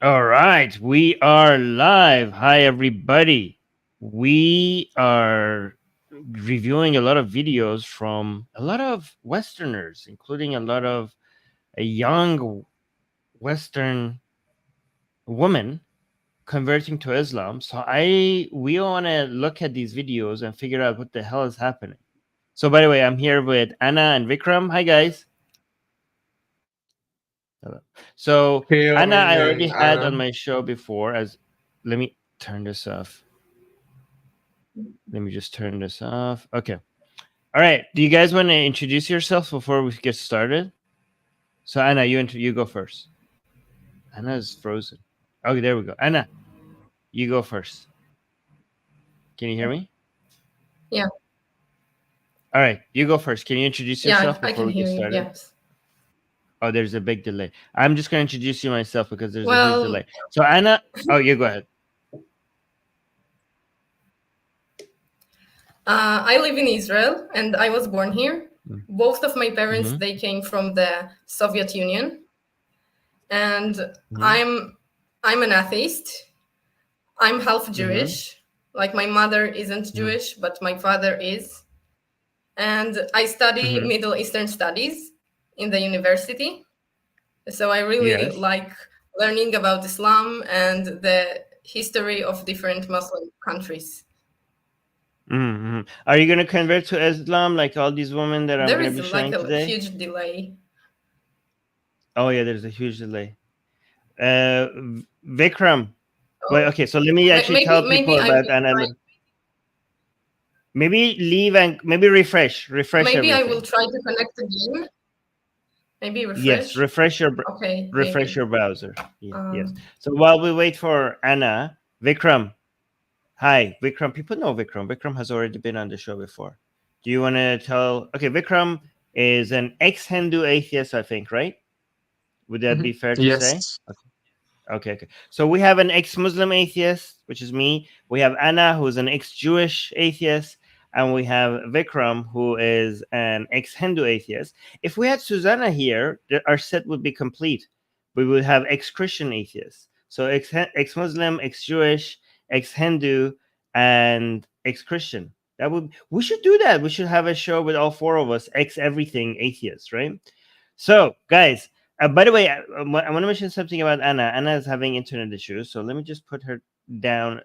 All right, we are live. Hi, everybody. We are reviewing a lot of videos from a lot of Westerners, including a lot of young Western women converting to Islam. So we want to look at these videos and figure out what the hell is happening. So, by the way, I'm here with Anna and Vikram. Hi, guys. Hello. So, Hey, Anna, Armin I already and had on Anna. my show before. Let me turn this off. Let me just turn this off. Okay. All right. Do you guys want to introduce yourself before we get started? So, Anna, you go first. Anna is frozen. Okay, there we go. Anna, you go first. Can you hear me? Yeah. All right, you go first. Can you introduce Yeah, yourself I before can we get hear you. started? Yes. Oh, there's a big delay. I'm just going to introduce you myself because there's a huge Well, delay. So, Anna, oh, you go ahead. I live in Israel and I was born here. Both of my parents, they came from the Soviet Union. And I'm an atheist. I'm half Jewish. Like my mother isn't Jewish, but my father is. And I study Middle Eastern studies in the university. So I really Yes. like learning about Islam and the history of different Muslim countries. Are you going to convert to Islam like all these women that I'm There going to is be like showing a today? huge delay. Oh, yeah, there's a huge delay. Vikram. Well, okay, so let me actually tell people I about will Anna. Maybe leave and maybe refresh maybe I will everything. try to connect again. Maybe Yes, refresh. Okay, refresh maybe. your browser. Yes. So while we wait for Anna, Vikram. Hi, Vikram. People know Vikram. Vikram has already been on the show before. Do you want to tell? Okay, Vikram is an ex-Hindu atheist, I think, right? Would that be fair to say? Yes. Okay. So we have an ex-Muslim atheist, which is me. We have Anna, who's an ex-Jewish atheist, and we have Vikram, who is an ex-Hindu atheist. If we had Susanna here, our set would be complete. We would have ex-Christian atheists. So ex-Muslim, ex-Jewish, ex-Hindu, and ex-Christian. We should do that. We should have a show with all four of us, ex-everything atheists, right? So, guys, by the way, I want to mention something about Anna. Anna is having internet issues, so let me just put her down.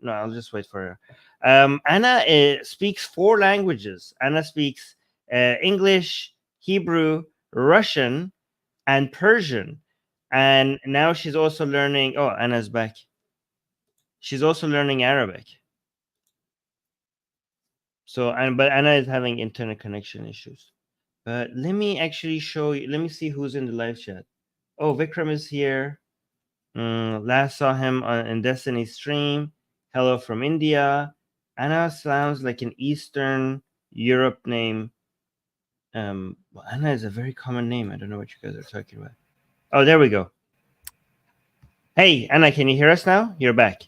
No, I'll just wait for her. Anna speaks 4 languages. Anna speaks English, Hebrew, Russian, and Persian. And now she's also learning. Oh, Anna's back. She's also learning Arabic. So, but Anna is having internet connection issues. But let me actually show you. Let me see who's in the live chat. Oh, Vikram is here. Last saw him in Destiny stream. Hello from India. Anna sounds like an Eastern Europe name. Well, Anna is a very common name. I don't know what you guys are talking about. Oh, there we go. Hey, Anna, can you hear us now? You're back.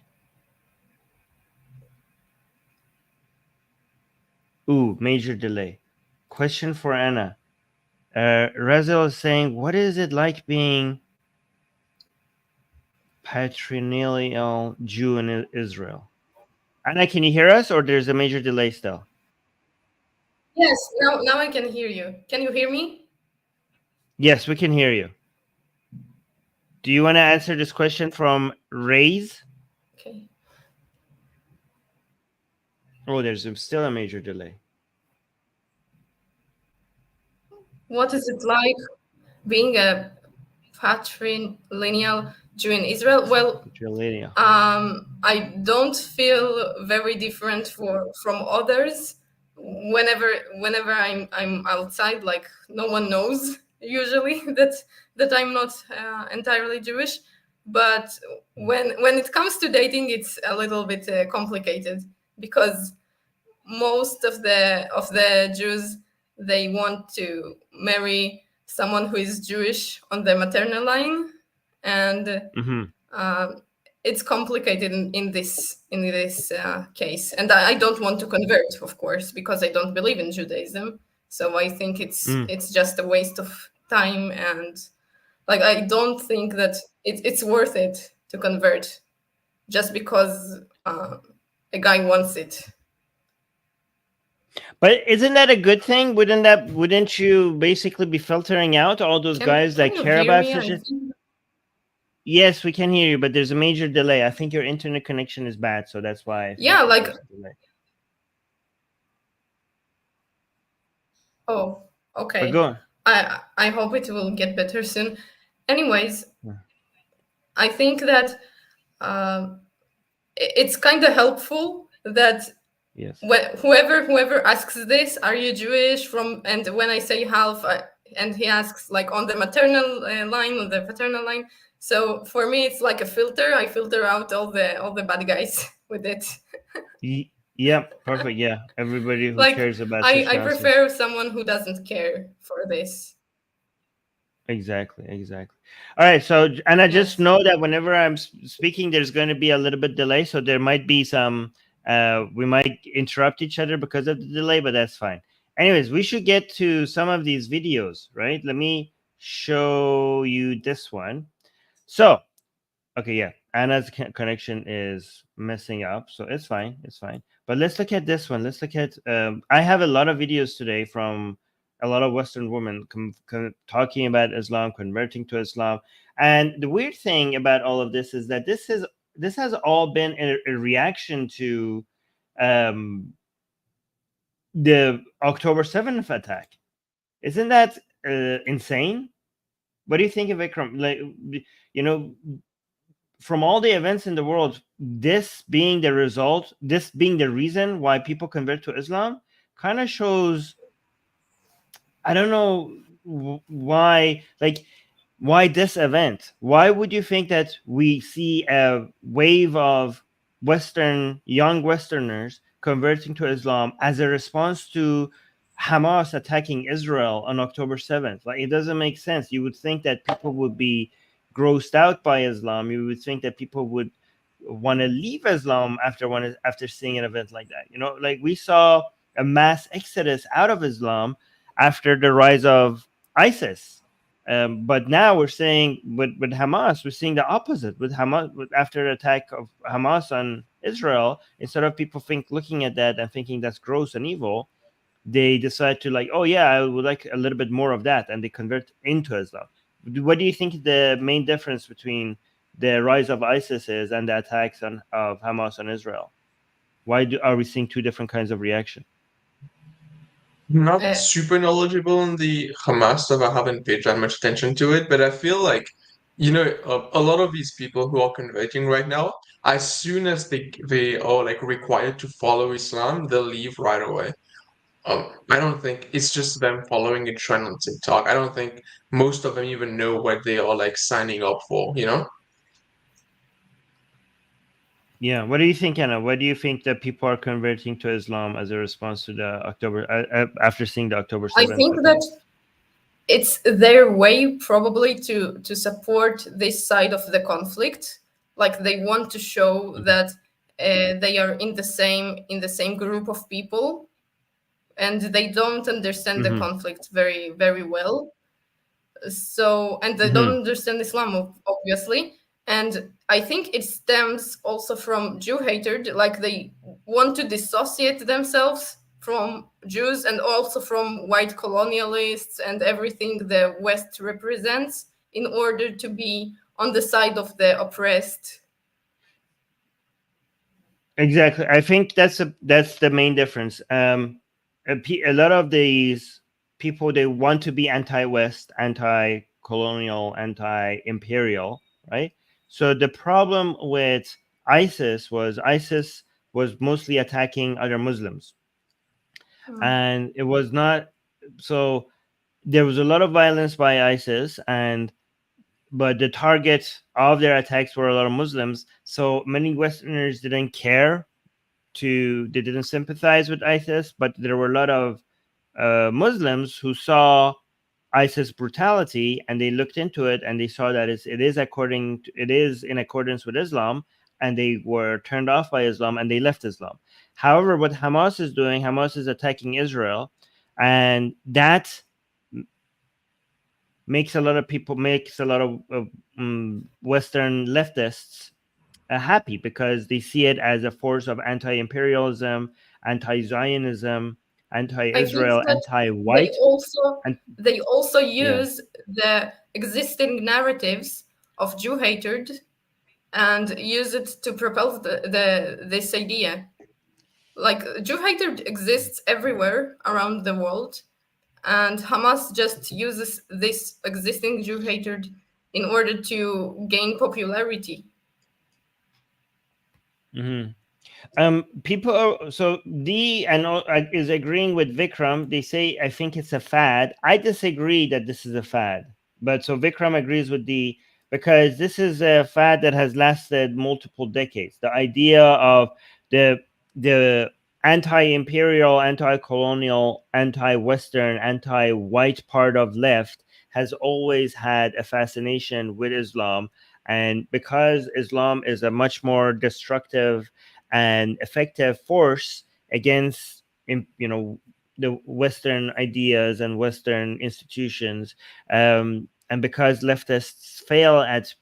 Ooh, major delay. Question for Anna. Razel is saying, what is it like being patrilineal Jew in Israel? Anna, can you hear us, or there's a major delay still? Yes, now I can hear you. Can you hear me? Yes, we can hear you. Do you want to answer this question from Raise? Okay. Oh, there's still a major delay. What is it like being a patrilineal Jew in Israel? Well, I don't feel very different from others. Whenever I'm outside, like no one knows usually that I'm not entirely Jewish. But when it comes to dating, it's a little bit complicated because most of the Jews, they want to marry someone who is Jewish on the maternal line, and it's complicated in this case. And I don't want to convert, of course, because I don't believe in Judaism. So I think it's just a waste of time, and like I don't think that it's worth it to convert just because a guy wants it. But isn't that a good thing? Wouldn't you basically be filtering out all those guys that care about such a? Yes, we can hear you, but there's a major delay. I think your internet connection is bad, so that's why. Yeah, like. Oh, okay. But go on. I hope it will get better soon. Anyways, I think that it's kind of helpful that yes, whoever asks this, are you Jewish? And when I say half, and he asks like on the maternal line, on the paternal line. So for me, it's like a filter. I filter out all the bad guys with it. Yeah, perfect. Yeah, everybody who like, cares about I prefer someone who doesn't care for this. Exactly. All right. So, and I just know that whenever I'm speaking, there's going to be a little bit delay. So there might be some, we might interrupt each other because of the delay, but that's fine. Anyways, we should get to some of these videos, right? Let me show you this one. So, okay, yeah, Anna's connection is messing up, so it's fine. But let's look at this one. Let's look at, I have a lot of videos today from a lot of Western women talking about Islam, converting to Islam. And the weird thing about all of this is that this has all been a reaction to the October 7th attack. Isn't that insane? What do you think of Ikram? Like, from all the events in the world, this being the result, this being the reason why people convert to Islam, kind of shows, I don't know why, why this event? Why would you think that we see a wave of young Westerners converting to Islam as a response to Hamas attacking Israel on October 7th? Like, it doesn't make sense. You would think that people would be grossed out by Islam. You would think that people would want to leave Islam after seeing an event like that. Like, we saw a mass exodus out of Islam after the rise of ISIS. But now we're seeing with Hamas, we're seeing the opposite. With Hamas, after the attack of Hamas on Israel, instead of people looking at that and thinking that's gross and evil, they decide to like, oh yeah, I would like a little bit more of that, and they convert into Islam. What do you think the main difference between the rise of ISIS is and the attacks of Hamas on Israel? Why are we seeing two different kinds of reaction? Not super knowledgeable on the Hamas stuff. I haven't paid that much attention to it, but I feel like, a lot of these people who are converting right now, as soon as they are like required to follow Islam, they'll leave right away. I don't think it's just them following a trend on TikTok. I don't think most of them even know what they are like signing up for. Yeah, what do you think, Anna? Why do you think that people are converting to Islam as a response to the October after seeing the October 7th? I think that it's their way probably to support this side of the conflict. Like, they want to show that they are in the same group of people, and they don't understand the conflict very, very well. So, and they don't understand Islam, obviously. And I think it stems also from Jew hatred. Like, they want to dissociate themselves from Jews and also from white colonialists and everything the West represents in order to be on the side of the oppressed. Exactly. I think that's the main difference. A lot of these people, they want to be anti-West, anti-colonial, anti-imperial, right? So the problem with ISIS was mostly attacking other Muslims. And it was not, so there was a lot of violence by ISIS, but the target of their attacks were a lot of Muslims. So many Westerners didn't care they didn't sympathize with ISIS, but there were a lot of Muslims who saw ISIS brutality, and they looked into it, and they saw that it is in accordance with Islam, and they were turned off by Islam, and they left Islam. However, what Hamas is doing, Hamas is attacking Israel, and that makes a lot of Western leftists happy, because they see it as a force of anti-imperialism, anti-Zionism, I think anti-Israel, that they anti-white. also And they also yeah. use the existing narratives of Jew hatred and use it to propel this idea. Like, Jew hatred exists everywhere around the world, and Hamas just uses this existing Jew hatred in order to gain popularity. People are, so D and is agreeing with Vikram. They say, I think it's a fad. I disagree that this is a fad, but so Vikram agrees with D, because this is a fad that has lasted multiple decades. The idea of the anti-imperial, anti-colonial, anti-Western, anti-white part of left has always had a fascination with Islam, and because Islam is a much more destructive and effective force against, the Western ideas and Western institutions, and because leftists fail at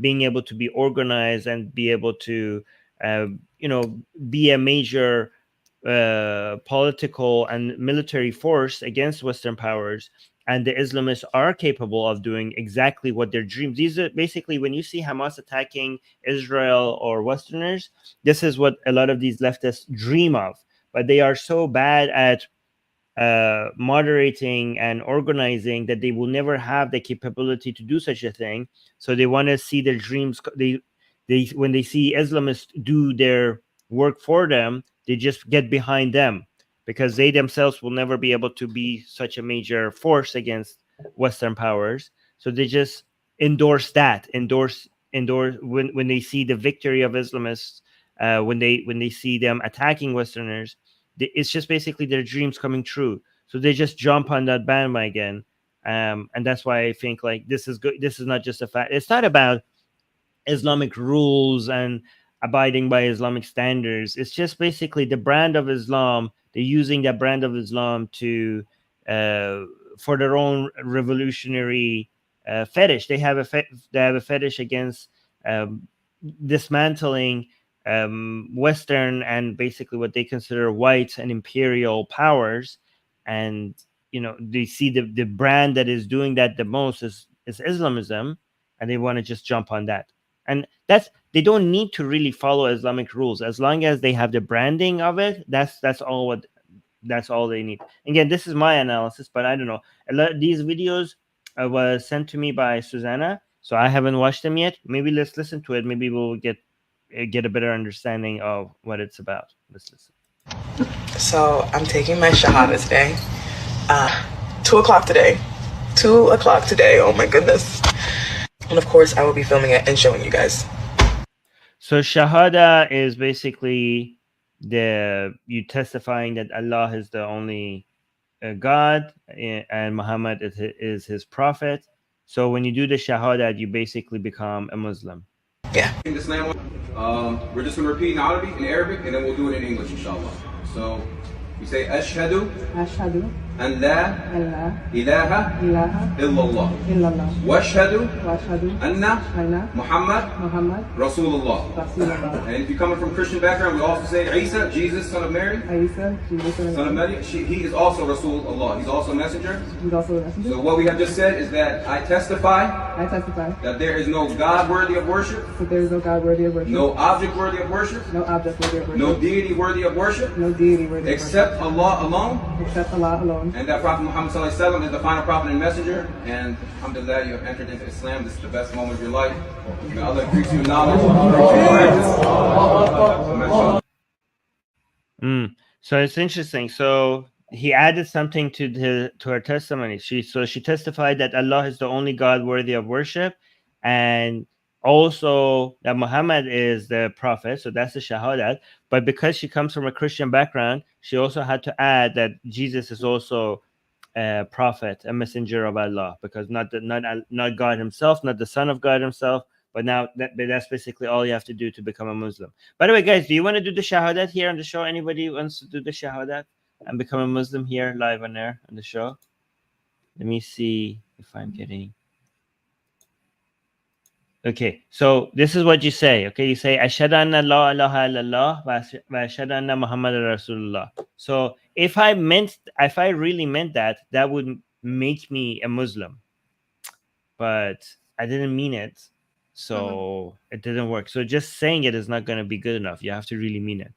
being able to be organized and be able to uh, be a major political and military force against Western powers, and the Islamists are capable of doing exactly what their dreams. These are basically, when you see Hamas attacking Israel or Westerners, this is what a lot of these leftists dream of. But they are so bad at moderating and organizing that they will never have the capability to do such a thing. So they want to see their dreams. They when they see Islamists do their work for them, they just get behind them, because they themselves will never be able to be such a major force against Western powers. So they just endorse when they see the victory of Islamists, when they see them attacking Westerners. It's just basically their dreams coming true. So they just jump on that bandwagon. And that's why I think, like, this is good. This is not just a fact. It's not about Islamic rules and abiding by Islamic standards. It's just basically the brand of Islam. They're using that brand of Islam to for their own revolutionary fetish. They have a fetish against dismantling Western and basically what they consider white and imperial powers. And they see the brand that is doing that the most is Islamism, and they want to just jump on that. And they don't need to really follow Islamic rules, as long as they have the branding of it. That's all they need. Again, this is my analysis, but I don't know. A lot of these videos was sent to me by Susanna, so I haven't watched them yet. Maybe let's listen to it. Maybe we'll get a better understanding of what it's about. Let's listen. So I'm taking my Shahada today. 2 o'clock today. 2 o'clock today. Oh my goodness. And of course, I will be filming it and showing you guys. So Shahada is basically you testifying that Allah is the only God and Muhammad is his prophet. So when you do the Shahada, you basically become a Muslim. Yeah. In Islam, we're just going to repeat in Arabic, and then we'll do it in English, inshallah. So we say, Ashhadu an la ilaha illallah. Wa ashhadu anna Muhammad Rasulullah. And if you're coming from a Christian background, we also say Isa, Jesus, son of Mary. Son of Mary. He is also Rasulullah. He's also a messenger. So what we have just said is that I testify that there is no God worthy of worship. No object worthy of worship. No deity worthy of worship. Except Allah alone. And that Prophet Muhammad ﷺ is the final prophet and messenger. And alhamdulillah, you have entered into Islam. This is the best moment of your life. May Allah increase you in knowledge. So it's interesting. So he added something to her testimony. She testified that Allah is the only God worthy of worship, and also that Muhammad is the prophet. So that's the shahadat. But because she comes from a Christian background, she also had to add that Jesus is also a prophet, a messenger of Allah, because not God himself, not the son of God himself. But now that's basically all you have to do to become a Muslim. By the way, guys, do you want to do the shahadat here on the show? Anybody wants to do the shahadat and become a Muslim here live on air on the show? Let me see if I'm getting. Okay, so this is what you say. Okay, you say Ashhadu anna la ilaha illallah wa ashhadu anna Muhammadar Rasulullah. So if I really meant that, that would make me a Muslim. But I didn't mean it, so it didn't work. So just saying it is not going to be good enough. You have to really mean it.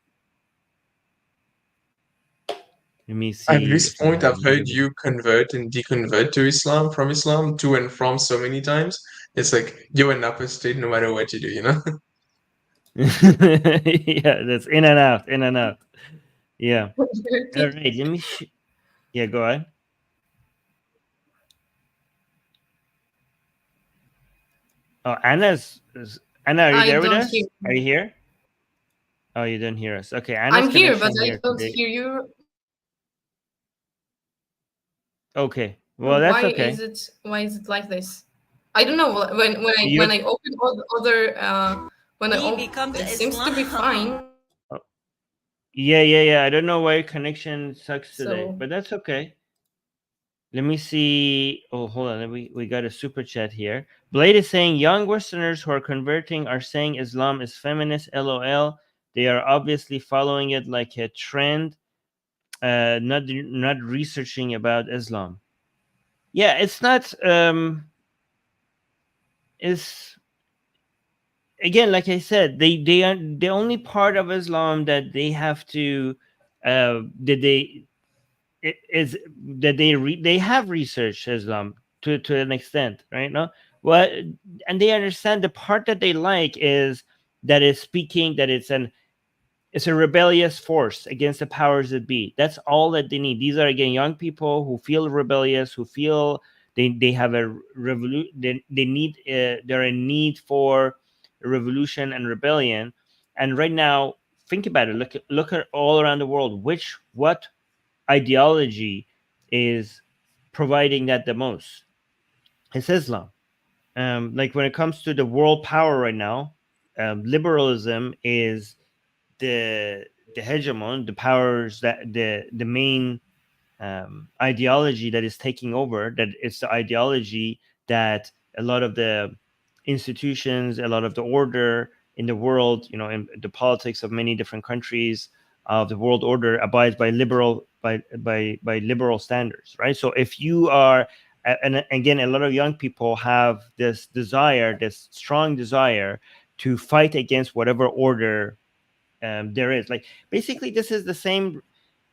Let me see. At this point, I've heard you convert and deconvert to Islam, from Islam, to and from so many times. It's like you're an apostate no matter what you do, you know? Yeah, that's in and out, in and out. Yeah. All right, let me. Yeah, go ahead. Oh, Anna, are you there with us? Are you here? Oh, you don't hear us. Okay, Anna's I'm here, but connection I don't hear you. Okay, well that's why okay. Why is it like this? I don't know. When I open other it seems to be fine. Yeah. I don't know why your connection sucks today, but that's okay. Let me see. Oh, hold on. We got a super chat here. Blade is saying young Westerners who are converting are saying Islam is feminist. LOL. They are obviously following it like a trend, not researching about Islam. Yeah, it's not. It's again, like I said, they are the only part of Islam that they have to they have researched Islam to an extent, right? No, well, and they understand the part that they like is that it's speaking that it's a rebellious force against the powers that be. That's all that they need. These are again young people who feel rebellious, who feel they have a revolution. They need they're in need for a revolution and rebellion. And right now, think about it. Look at all around the world. What ideology is providing that the most? It's Islam. Like when it comes to the world power right now, liberalism is the hegemon, the powers that the main ideology that is taking over. That it's the ideology that a lot of the institutions, a lot of the order in the world, in the politics of many different countries of the world order abides by liberal standards, right? So if you are, and again, a lot of young people have this strong desire to fight against whatever order there is. Like basically, this is the same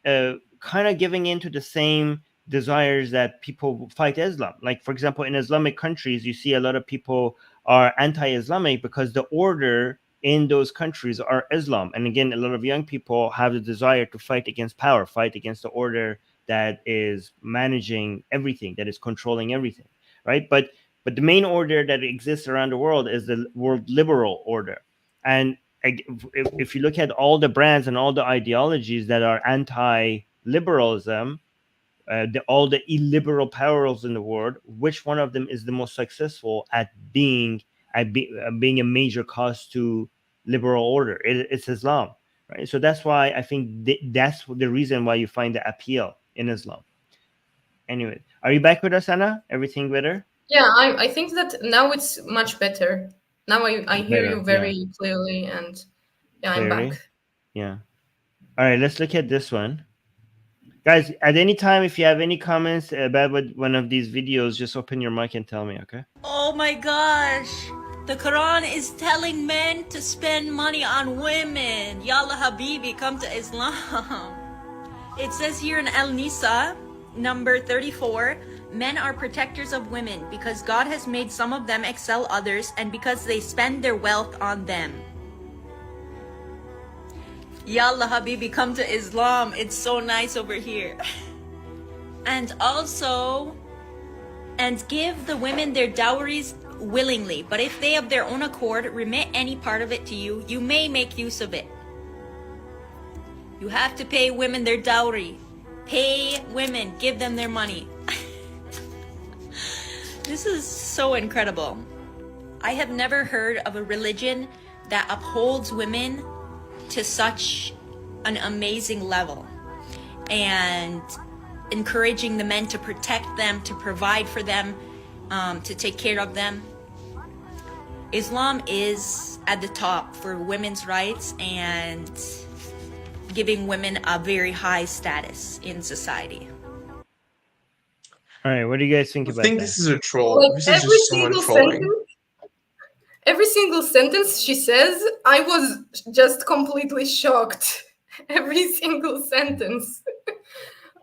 kind of giving into the same desires that people fight Islam. Like for example, in Islamic countries, you see a lot of people are anti-Islamic because the order in those countries are Islam. And again, a lot of young people have the desire to fight against power, fight against the order that is managing everything, that is controlling everything, right? But the main order that exists around the world is the world liberal order. And if you look at all the brands and all the ideologies that are anti-liberalism, all the illiberal powers in the world, which one of them is the most successful at being a major cause to liberal order? It's Islam, right? So that's why I think that's the reason why you find the appeal in Islam. Anyway, are you back with us, Anna? Everything better? Yeah, I think that now it's much better. Now I hear you very clearly, and yeah, I'm back. Yeah. All right, let's look at this one. Guys, at any time, if you have any comments about one of these videos, just open your mic and tell me, okay? Oh my gosh. The Quran is telling men to spend money on women. Yalla Habibi, come to Islam. It says here in Al-Nisa, number 34, men are protectors of women because God has made some of them excel others and because they spend their wealth on them. Yalla Habibi, come to Islam. It's so nice over here. And also, and give the women their dowries willingly, but if they of their own accord remit any part of it to you, you may make use of it. You have to pay women their dowry. Pay women, give them their money. This is so incredible. I have never heard of a religion that upholds women to such an amazing level and encouraging the men to protect them, to provide for them, to take care of them. Islam is at the top for women's rights and giving women a very high status in society. All right, what do you guys think I about think that? this is a troll. Like This is just someone trolling. every single sentence she says, I was just completely shocked. Every single sentence.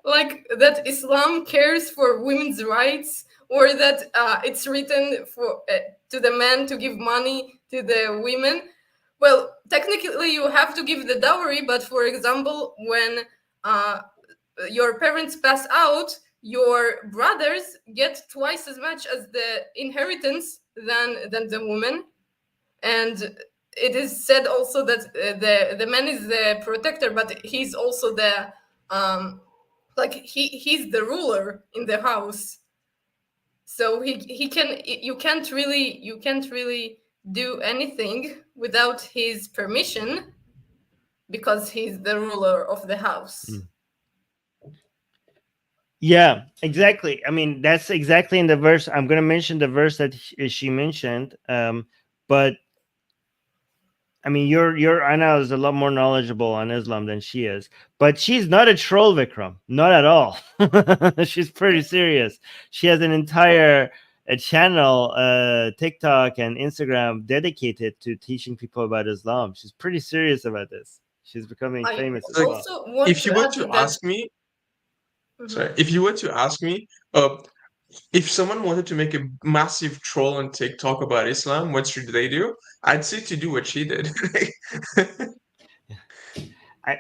Like that Islam cares for women's rights, or that it's written for to the men to give money to the women. Well, technically you have to give the dowry, but for example, when your parents pass out, your brothers get twice as much as the inheritance than the woman. And it is said also that the man is the protector, but he's also the like he's the ruler in the house. So he can you can't really do anything without his permission, because he's the ruler of the house. Yeah, exactly. I mean, that's exactly in the verse. I'm going to mention the verse that she mentioned. But I mean, your Anna is a lot more knowledgeable on Islam than she is. But she's not a troll, Vikram. Not at all. She's pretty serious. She has an entire channel, TikTok and Instagram, dedicated to teaching people about Islam. She's pretty serious about this. She's becoming famous as well. If you were to ask me, sorry, if you were to ask me, if someone wanted to make a massive troll on TikTok about Islam, what should they do? I'd say to do what she did. I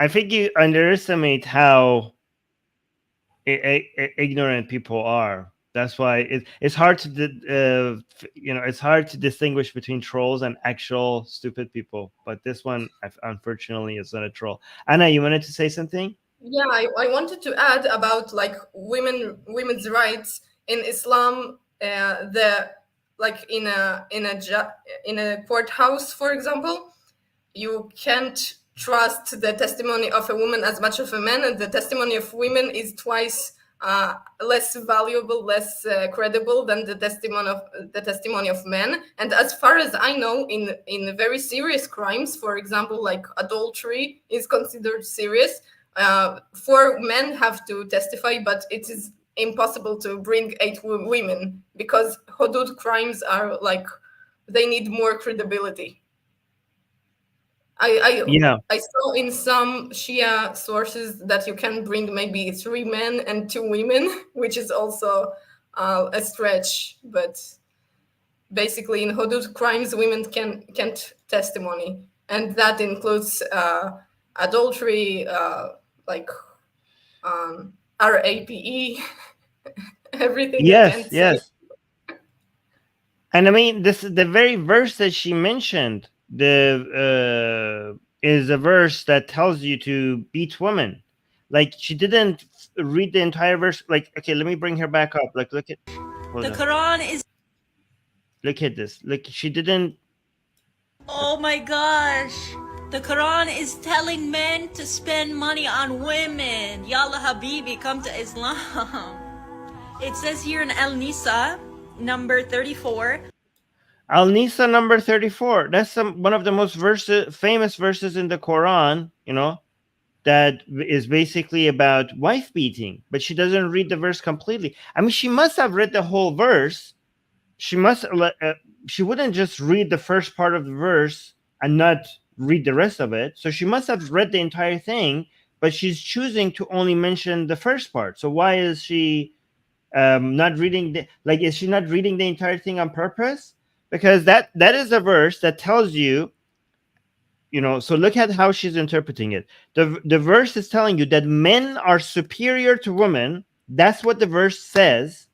think you underestimate how ignorant people are. That's why it's hard to it's hard to distinguish between trolls and actual stupid people. But this one, unfortunately, is not a troll. Anna, you wanted to say something? Yeah, I wanted to add about like women's rights in Islam. The like in a courthouse, for example, you can't trust the testimony of a woman as much of a man, and the testimony of women is twice less valuable, less credible than the testimony of men. And as far as I know, in very serious crimes, for example, like adultery is considered serious. 4 men have to testify, but it is impossible to bring 8 women, because hudud crimes are like, they need more credibility. I saw in some Shia sources that you can bring maybe 3 men and 2 women, which is also a stretch. But basically, in hudud crimes, women can't testimony, and that includes adultery, like RAPE, everything. Yes. And I mean, this is the very verse that she mentioned. Is a verse that tells you to beat women. Like, she didn't read the entire verse. Like, okay, let me bring her back up. Like, look at the Quran is. Look at this. Like, she didn't. Oh my gosh. The Quran is telling men to spend money on women. Yalla Habibi, come to Islam. It says here in Al-Nisa, number 34. Al-Nisa number 34. That's one of the most famous verses in the Quran, that is basically about wife beating. But she doesn't read the verse completely. I mean, she must have read the whole verse. She wouldn't just read the first part of the verse and not read the rest of it. So she must have read the entire thing, but she's choosing to only mention the first part. So why is she not reading is she not reading the entire thing on purpose? Because that is a verse that tells you, so look at how she's interpreting it. The verse is telling you that men are superior to women. That's what the verse says.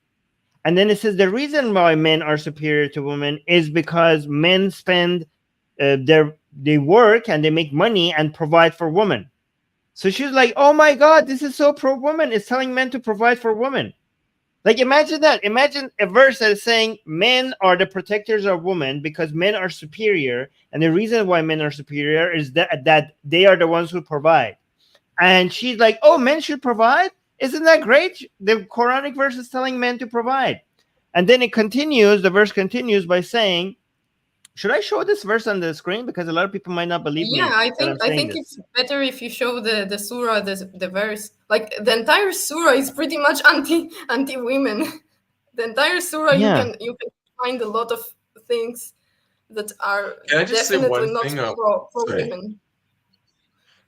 And then it says the reason why men are superior to women is because men spend they work and they make money and provide for women. So she's like, oh my God, this is so pro-woman. It's telling men to provide for women. Like, imagine that. Imagine a verse that is saying men are the protectors of women because men are superior. And the reason why men are superior is that they are the ones who provide. And she's like, oh, men should provide? Isn't that great? The Quranic verse is telling men to provide. And then it continues, the verse continues by saying, should I show this verse on the screen? Because a lot of people might not believe me. I that I'm saying think this. it's better if you show the surah, the verse. Like the entire surah is pretty much anti women. The entire surah you can find a lot of things that are Can I just say definitely one not thing? pro Sorry. women.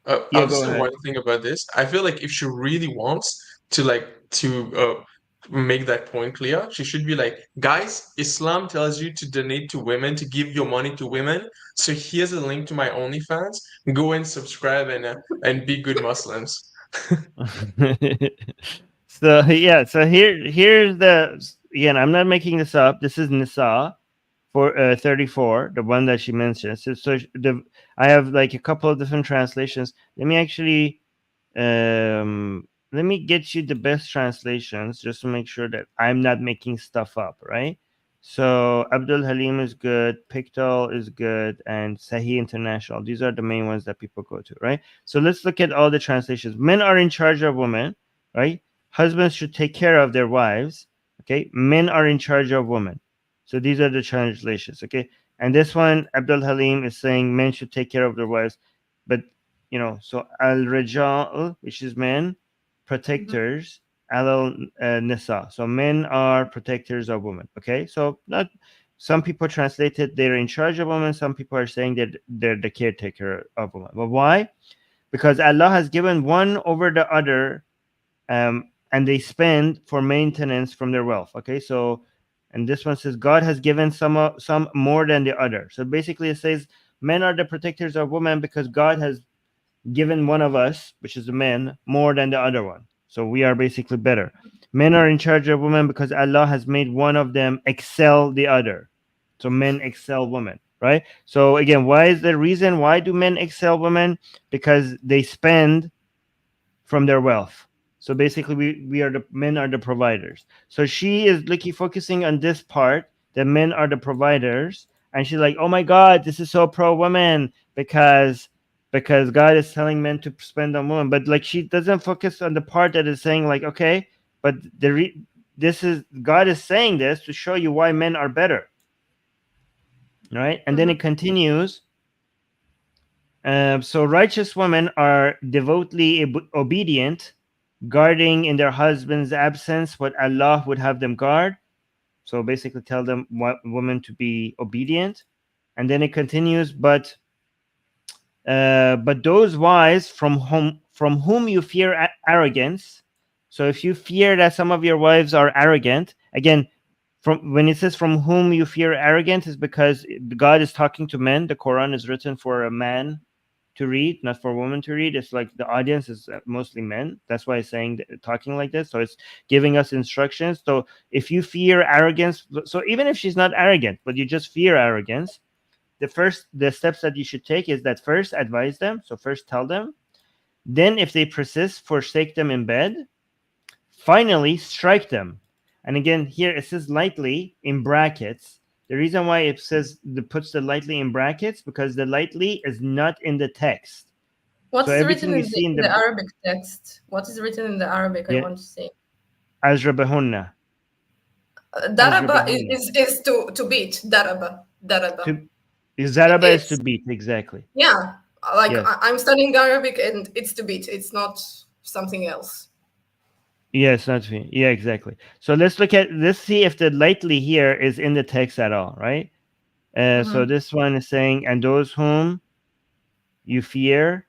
I'll just go say ahead. one thing about this. I feel like if she really wants to make that point clear, she should be like, guys, Islam tells you to donate to women, to give your money to women. So here's a link to my OnlyFans. Go and subscribe and be good Muslims. So here's the, again, I'm not making this up. This is Nisa for 34, the one that she mentioned. I have like a couple of different translations. Let me actually let me get you the best translations just to make sure that I'm not making stuff up, right? So Abdul Halim is good, Pictal is good, and Sahih International. These are the main ones that people go to, right? So let's look at all the translations. Men are in charge of women, right? Husbands should take care of their wives. Okay, men are in charge of women. So these are the translations. Okay, and this one, Abdul Halim is saying men should take care of their wives, but so al-rijal, which is men, protectors, al-nisa. So men are protectors of women. Okay, so not some people translate it they're in charge of women. Some people are saying that they're the caretaker of women. But why? Because Allah has given one over the other, and they spend for maintenance from their wealth. Okay, so and this one says God has given some more than the other. So basically, it says men are the protectors of women because God has given one of us, which is the men, more than the other one. So we are basically better. Men are in charge of women because Allah has made one of them excel the other. So men excel women, right? So again, why is the reason? Why do men excel women? Because they spend from their wealth. So basically, we are the men are the providers. So she is focusing on this part that men are the providers, and she's like, "Oh my God, this is so pro women because God is telling men to spend on women." But like she doesn't focus on the part that is saying like, "Okay, but this is God is saying this to show you why men are better." Right? And then it continues. So righteous women are devotedly obedient, guarding in their husband's absence what Allah would have them guard. So basically tell them women to be obedient. And then it continues, but those wives from whom you fear arrogance. So if you fear that some of your wives are arrogant, again, when it says from whom you fear arrogance, is because God is talking to men. The Quran is written for a man to read, not for women to read. It's like the audience is mostly men. That's why it's saying talking like this. So it's giving us instructions. So if you fear arrogance, so even if she's not arrogant, but you just fear arrogance, the steps that you should take is that first advise them. So first tell them. Then if they persist, forsake them in bed. Finally, strike them. And again, here it says lightly in brackets. The reason why it says puts the lightly in brackets because the lightly is not in the text. What's written in the Arabic text? What is written in the Arabic? I want to say. Azrabahunna. Daraba is to beat. Daraba. Zaraba is to beat, exactly. Yeah, like yes. I'm studying Arabic and it's to beat. It's not something else. Yes, not me. Yeah, exactly. So let's see if the lightly here is in the text at all, right? So this one is saying, and those whom you fear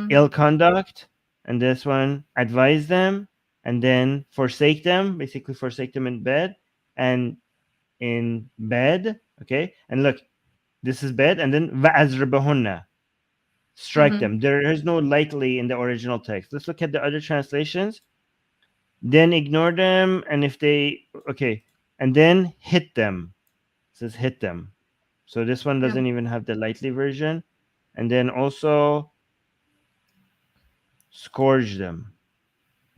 ill conduct, and this one advise them, and then forsake them, basically forsake them in bed, and in bed, okay? And look, this is bed, and then va'azribahunna. Strike them. There is no lightly in the original text. Let's look at the other translations. Then ignore them, and if they and then hit them. It says hit them. So this one doesn't even have the lightly version. And then also scourge them.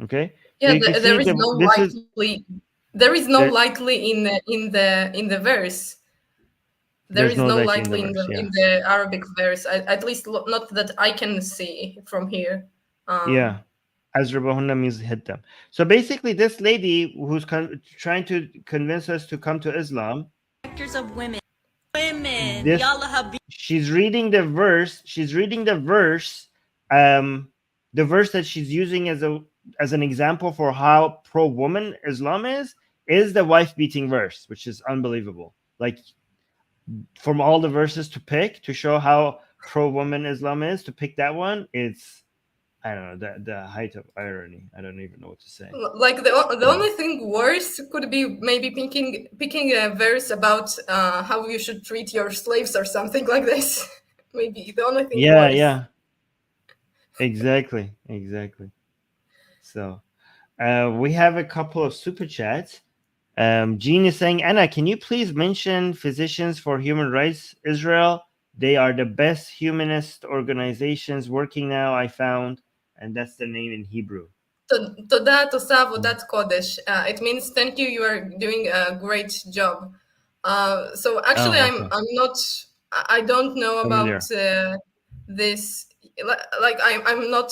Okay. Yeah, so there is no lightly. There is no lightly in the verse. There is no lightly in the Arabic verse. At least not that I can see from here. Yeah. Azrabahunna means hit them. So basically, this lady who's trying to convince us to come to Islam, Actors of women. Women. This- Yalla Habib. she's reading the verse. The verse that she's using as an example for how pro-woman Islam is the wife-beating verse, which is unbelievable. Like, from all the verses to pick to show how pro-woman Islam is, to pick that one, it's, I don't know, the height of irony. I don't even know what to say. Like the only thing worse could be maybe picking a verse about how you should treat your slaves or something like this. Maybe the only thing worse. Yeah. Exactly. So we have a couple of super chats. Jean is saying, Anna, can you please mention Physicians for Human Rights Israel? They are the best humanist organizations working now, I found, and that's the name in Hebrew. Toda tosa avodat kodesh. It means thank you. You are doing a great job. So actually, okay. I'm not. I don't know about this. Like I'm not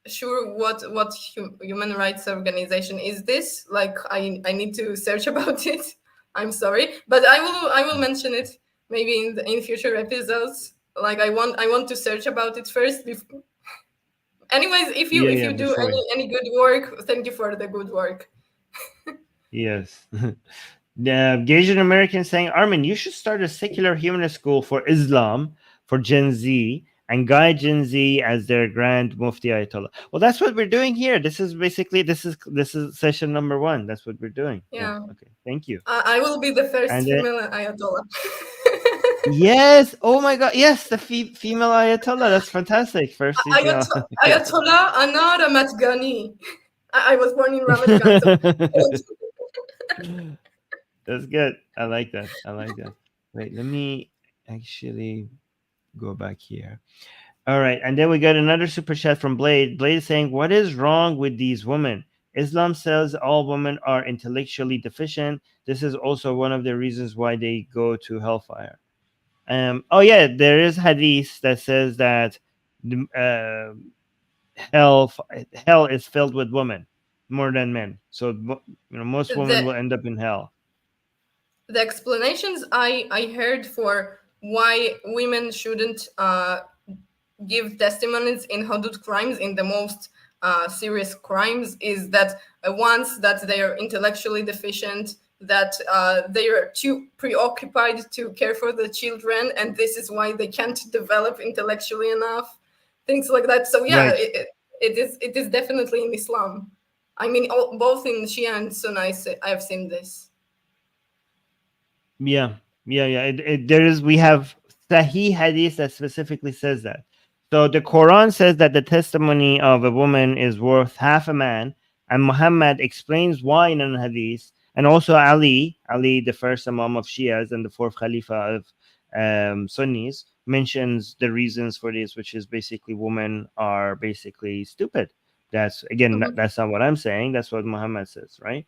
sure what human rights organization is this. Like I need to search about it. I'm sorry, but I will mention it maybe in future episodes. Like I want to search about it first before. Anyways, if you do any good work, thank you for the good work. Yes. The Asian American saying, Armin, you should start a secular humanist school for Islam for Gen Z and guide Gen Z as their Grand Mufti Ayatollah. Well, that's what we're doing here. This is session number 1. That's what we're doing. Yeah. Okay. Thank you. I will be the first female Ayatollah. Yes. Oh my God. Yes, the female Ayatollah. That's fantastic. First female. Ayatollah Ana Ramat Ghani. I was born in Ramat Gan. That's good. I like that. Wait, let me actually go back here. All right. And then we got another super chat from Blade. Blade is saying, what is wrong with these women? Islam says all women are intellectually deficient. This is also one of the reasons why they go to hellfire. There is hadith that says that hell is filled with women more than men. So most women will end up in hell. The explanations I heard for why women shouldn't give testimonies in hudud crimes, in the most serious crimes, is that once that they are intellectually deficient, that they are too preoccupied to care for the children, and this is why they can't develop intellectually enough, things like that. So yeah, right. It is definitely in Islam. I mean, both in Shia and Sunni, I have seen this. Yeah. We have Sahih hadith that specifically says that. So the Quran says that the testimony of a woman is worth half a man, and Muhammad explains why in an hadith. And also Ali, the first Imam of Shias and the fourth Khalifa of Sunnis, mentions the reasons for this, which is basically women are basically stupid. That's, again, that's not what I'm saying. That's what Muhammad says, right?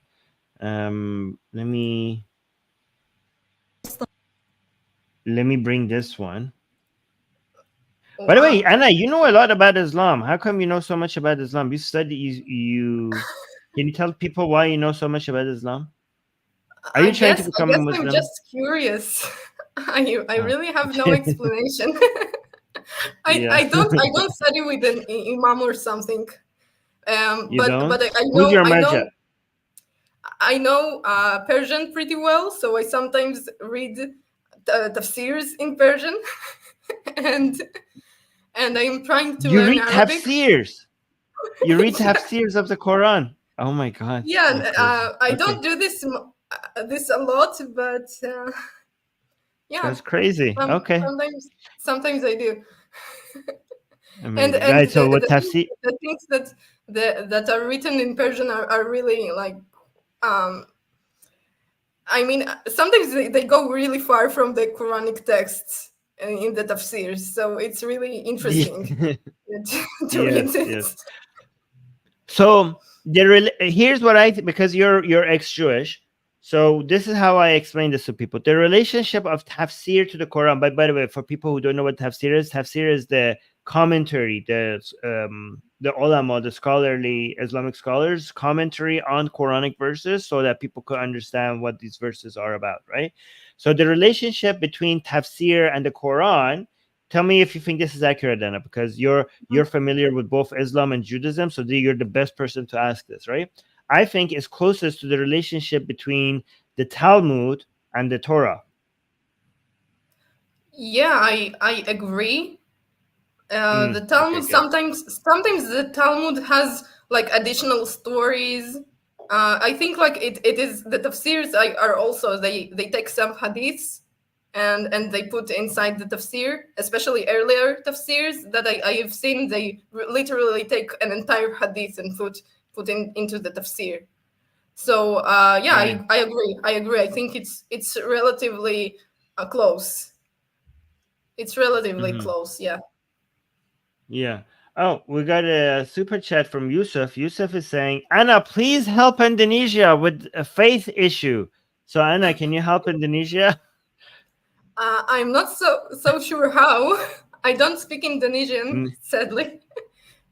Let me bring this one. Wow. By the way, Anna, you know a lot about Islam. How come you know so much about Islam? You study, you can you tell people why you know so much about Islam? Are you trying to become a Muslim? I'm just curious. I really have no explanation. I don't study with an imam or something. But I know. Who's your marja? I know Persian pretty well, so I sometimes read tafsirs in Persian, and I'm trying to learn Arabic. You read tafsirs of the Quran. Oh my God. Yeah, I don't do this a lot, but yeah, that's crazy. Okay. Sometimes I do. And right, so what tafsir? The things that are written in Persian are really like I mean, sometimes they go really far from the Quranic texts in the tafsirs, so it's really interesting to read it. Yes. So here's what because you're ex-Jewish, so this is how I explain this to people: the relationship of tafsir to the Quran. By the way, for people who don't know what tafsir is the commentary, the ulama, the scholarly Islamic scholars commentary on Quranic verses, so that people could understand what these verses are about, right? So the relationship between tafsir and the Quran, tell me if you think this is accurate, Anna, because you're familiar with both Islam and Judaism, so you're the best person to ask this, right? I think is closest to the relationship between the Talmud and the Torah. Yeah, I agree. The Talmud, Okay, sometimes the Talmud has like additional stories. I think like it is the tafsirs are also they take some hadiths and they put inside the tafsir, especially earlier tafsirs that I have seen. They literally take an entire hadith and put into the tafsir. So yeah, Right. I agree. I think it's relatively close. It's relatively close. Yeah. Yeah. Oh, we got a super chat from Yusuf. Yusuf is saying, Anna, please help Indonesia with a faith issue. So, Anna, can you help Indonesia? I'm not so sure how. I don't speak Indonesian, sadly.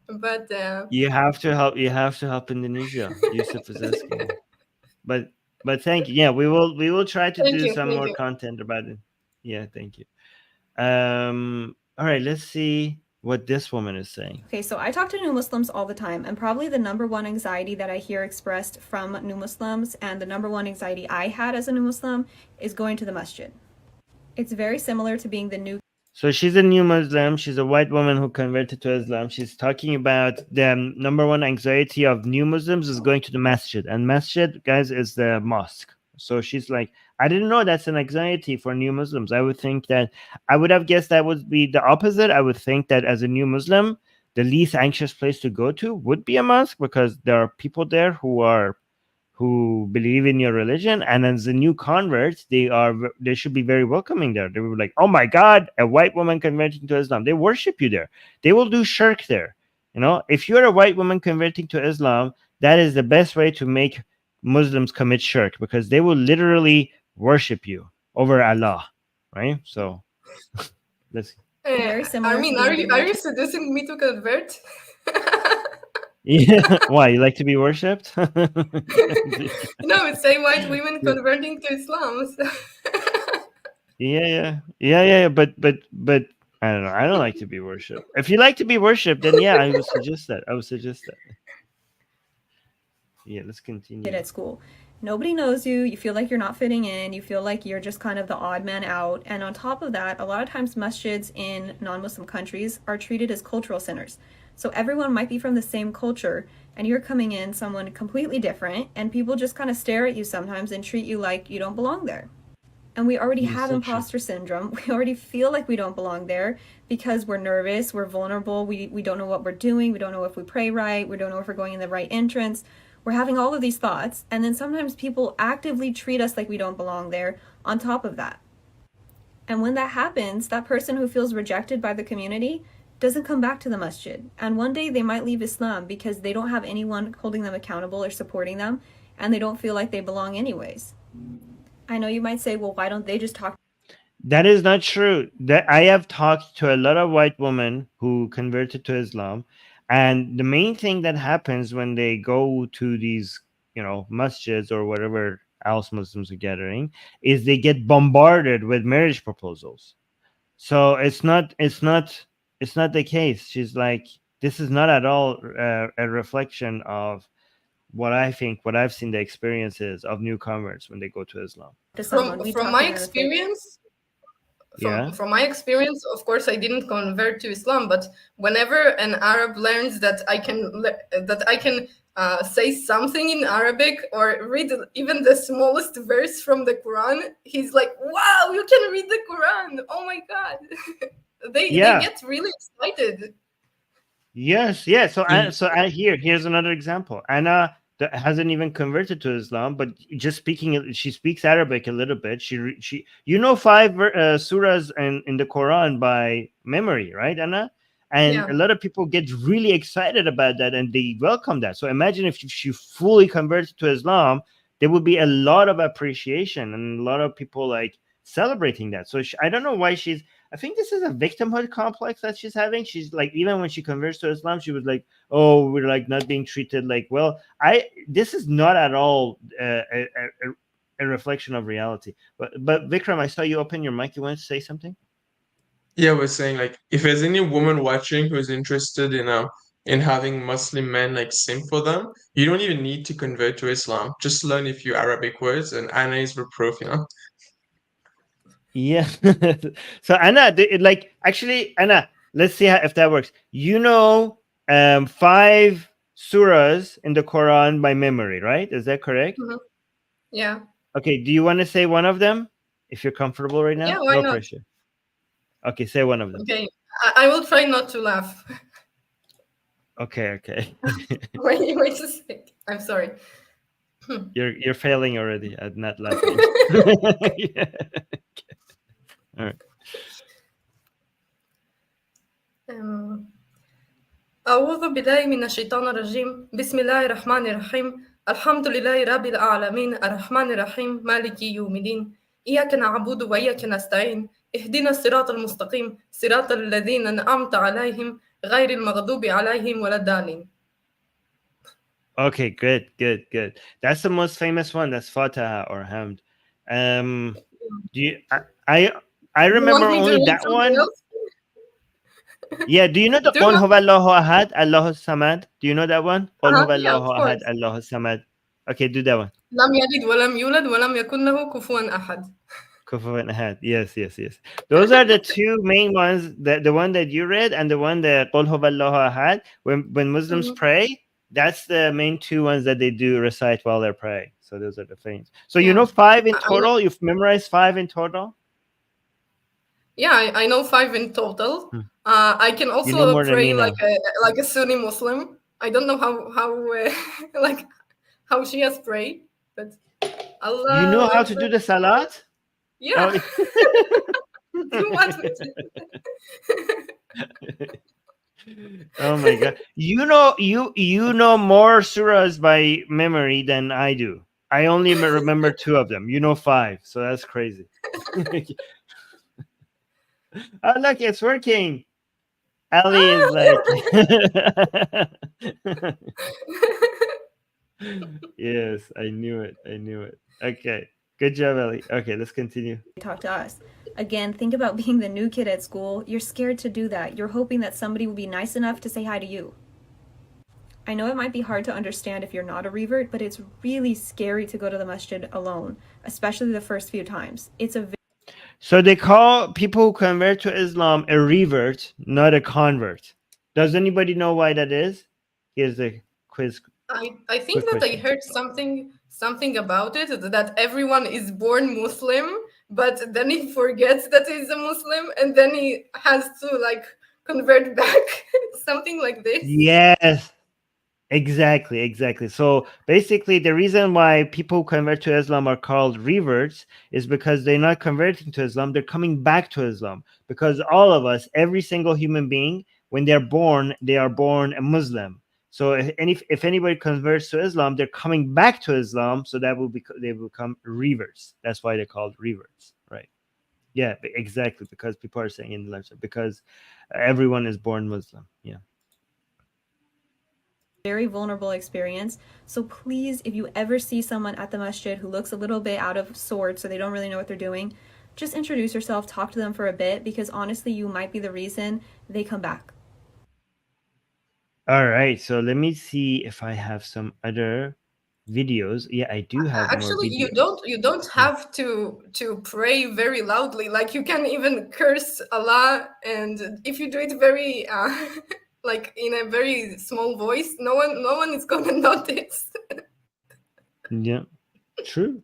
But You have to help. You have to help Indonesia. Yusuf is asking. But thank you. Yeah, we will try to do some more content about it. Yeah, thank you. All right, let's see what this woman is saying. Okay, so I talk to new Muslims all the time, and probably the number one anxiety that I hear expressed from new Muslims, and the number one anxiety I had as a new Muslim, is going to the masjid. It's very similar to being the new. So she's a new Muslim. She's a white woman who converted to Islam. She's talking about the number one anxiety of new Muslims is going to the masjid. And masjid, guys, is the mosque. So she's like, I didn't know that's an anxiety for new Muslims. I would think that, I would have guessed that would be the opposite. I would think that as a new Muslim, the least anxious place to go to would be a mosque, because there are people there who believe in your religion, and as a new convert, they should be very welcoming there. They were like, oh my God, a white woman converting to Islam. They worship you there. They will do shirk there. You know, if you're a white woman converting to Islam, that is the best way to make Muslims commit shirk, because they will literally worship you over Allah, right? So let's. Very similar. Armin, are you seducing me to convert? Yeah, why, you like to be worshipped? No, it's say white women converting to Islam. So. Yeah. But I don't know. I don't like to be worshipped. If you like to be worshipped, then yeah, I would suggest that. Yeah, let's continue. At school, nobody knows you. You feel like you're not fitting in. You feel like you're just kind of the odd man out. And on top of that, a lot of times masjids in non-Muslim countries are treated as cultural centers. So everyone might be from the same culture, and you're coming in someone completely different, and people just kind of stare at you sometimes and treat you like you don't belong there. And we already have imposter syndrome. We already feel like we don't belong there because we're nervous, we're vulnerable, we don't know what we're doing, we don't know if we pray right, we don't know if we're going in the right entrance. We're having all of these thoughts, and then sometimes people actively treat us like we don't belong there on top of that. And when that happens, that person who feels rejected by the community doesn't come back to the masjid. And one day they might leave Islam because they don't have anyone holding them accountable or supporting them, and they don't feel like they belong anyways. I know you might say, well, why don't they just talk? That is not true. That I have talked to a lot of white women who converted to Islam, and the main thing that happens when they go to these, masjids or whatever else Muslims are gathering, is they get bombarded with marriage proposals. So it's not the case. She's like, this is not at all a reflection of what I've seen the experiences of new converts when they go to Islam. From my experience, from my experience, of course, I didn't convert to Islam, but whenever an Arab learns that I can say something in Arabic or read even the smallest verse from the Quran, he's like, "Wow, you can read the Quran! Oh my God!" They get really excited. Yes, yeah. So here's another example. Anna that hasn't even converted to Islam, but just she speaks Arabic a little bit. She 5 surahs in the Quran by memory, right, Anna? And a lot of people get really excited about that, and they welcome that. So imagine if she fully converted to Islam, there would be a lot of appreciation and a lot of people like celebrating that. So I don't know why she's. I think this is a victimhood complex that she's having. She's like, even when she converts to Islam, she was like, "Oh, we're like not being treated like well." This is not at all a reflection of reality. But Vikram, I saw you open your mic. You want to say something? Yeah, we're saying like if there's any woman watching who's interested in having Muslim men like simp for them, you don't even need to convert to Islam. Just learn a few Arabic words, and Anna is the proof, you know. Yeah. So Anna, actually, Anna, let's see if that works. 5 surahs in the Quran by memory, right? Is that correct? Mm-hmm. Yeah. Okay. Do you want to say one of them if you're comfortable right now? Yeah, why no not? pressure. Okay, say one of them. Okay, I will try not to laugh. Okay. Wait a sec. I'm sorry. You're failing already at not laughing. Yeah. All right. أعوذ بالله من الشيطان الرجيم بسم الله الرحمن الرحيم الحمد لله رب العالمين الرحمن الرحيم مالك يوم الدين إياك نعبد وإياك نستعين اهدنا الصراط المستقيم صراط الذين أنعمت عليهم غير المغضوب عليهم ولا الضالين. Okay, good. That's the most famous one. That's Fataha or Hamd. Do you? I remember only that one. Yeah. Do you know the Qul huwa Allahu ahad, Allahu samad? Do you know that one? Qul huwa Allahu ahad, Allahu samad. Okay, do that one. لم يلد ولم يولد ولم يكن له كفوا أحد. Kufuwan ahad. Yes. Those are the two main ones. The one that you read and the one that Qul huwa Allahu ahad. When Muslims pray, that's the main two ones that they do recite while they're praying. So those are the things. So you know 5 in total? You've memorized 5 in total? Yeah, I know 5 in total. I can also pray like a Sunni Muslim. I don't know how like how she has prayed, but Allah. You know how to do the salat? Yeah. You want me to? Oh my god! You know more surahs by memory than I do. I only remember 2 of them. You know 5, so that's crazy. Oh look, it's working. Ali is like, yes, I knew it. Okay, good job, Ali. Okay, let's continue. Talk to us. Again, think about being the new kid at school. You're scared to do that. You're hoping that somebody will be nice enough to say hi to you. I know it might be hard to understand if you're not a revert, but it's really scary to go to the masjid alone, especially the first few times. So they call people who convert to Islam a revert, not a convert. Does anybody know why that is? Here's the quiz. I think that I heard something about it, that everyone is born Muslim, but then he forgets that he's a Muslim, and then he has to like convert back. Something like this. Yes. Exactly. So basically, the reason why people who convert to Islam are called reverts is because they're not converting to Islam, they're coming back to Islam. Because all of us, every single human being, when they are born a Muslim. So if anybody converts to Islam, they're coming back to Islam, so that they become reverts. That's why they're called reverts, right? Yeah, exactly. Because people are saying in the lecture, because everyone is born Muslim. Yeah. Very vulnerable experience. So please, if you ever see someone at the masjid who looks a little bit out of sorts or they don't really know what they're doing, just introduce yourself, talk to them for a bit, because honestly, you might be the reason they come back. All right, so let me see if I have some other videos. Yeah, I do have actually more videos. you don't have to pray very loudly. Like you can even curse Allah, and if you do it very like in a very small voice, no one is gonna notice. Yeah, true.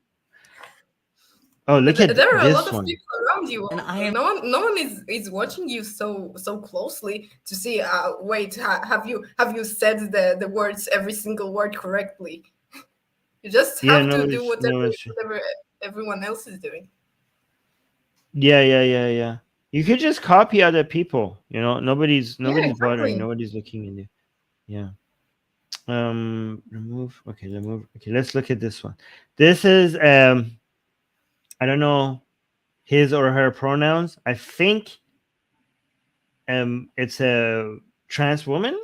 Oh, look at there are this a lot of one. people around you, and no one is watching you so closely to see. Wait, have you said the words, every single word correctly? You just have to do whatever everyone else is doing. Yeah. You could just copy other people. You know, nobody's bothering. Nobody's looking in you. Yeah. Remove. Okay, remove. Okay, let's look at this one. This is I don't know his or her pronouns. I think it's a trans woman.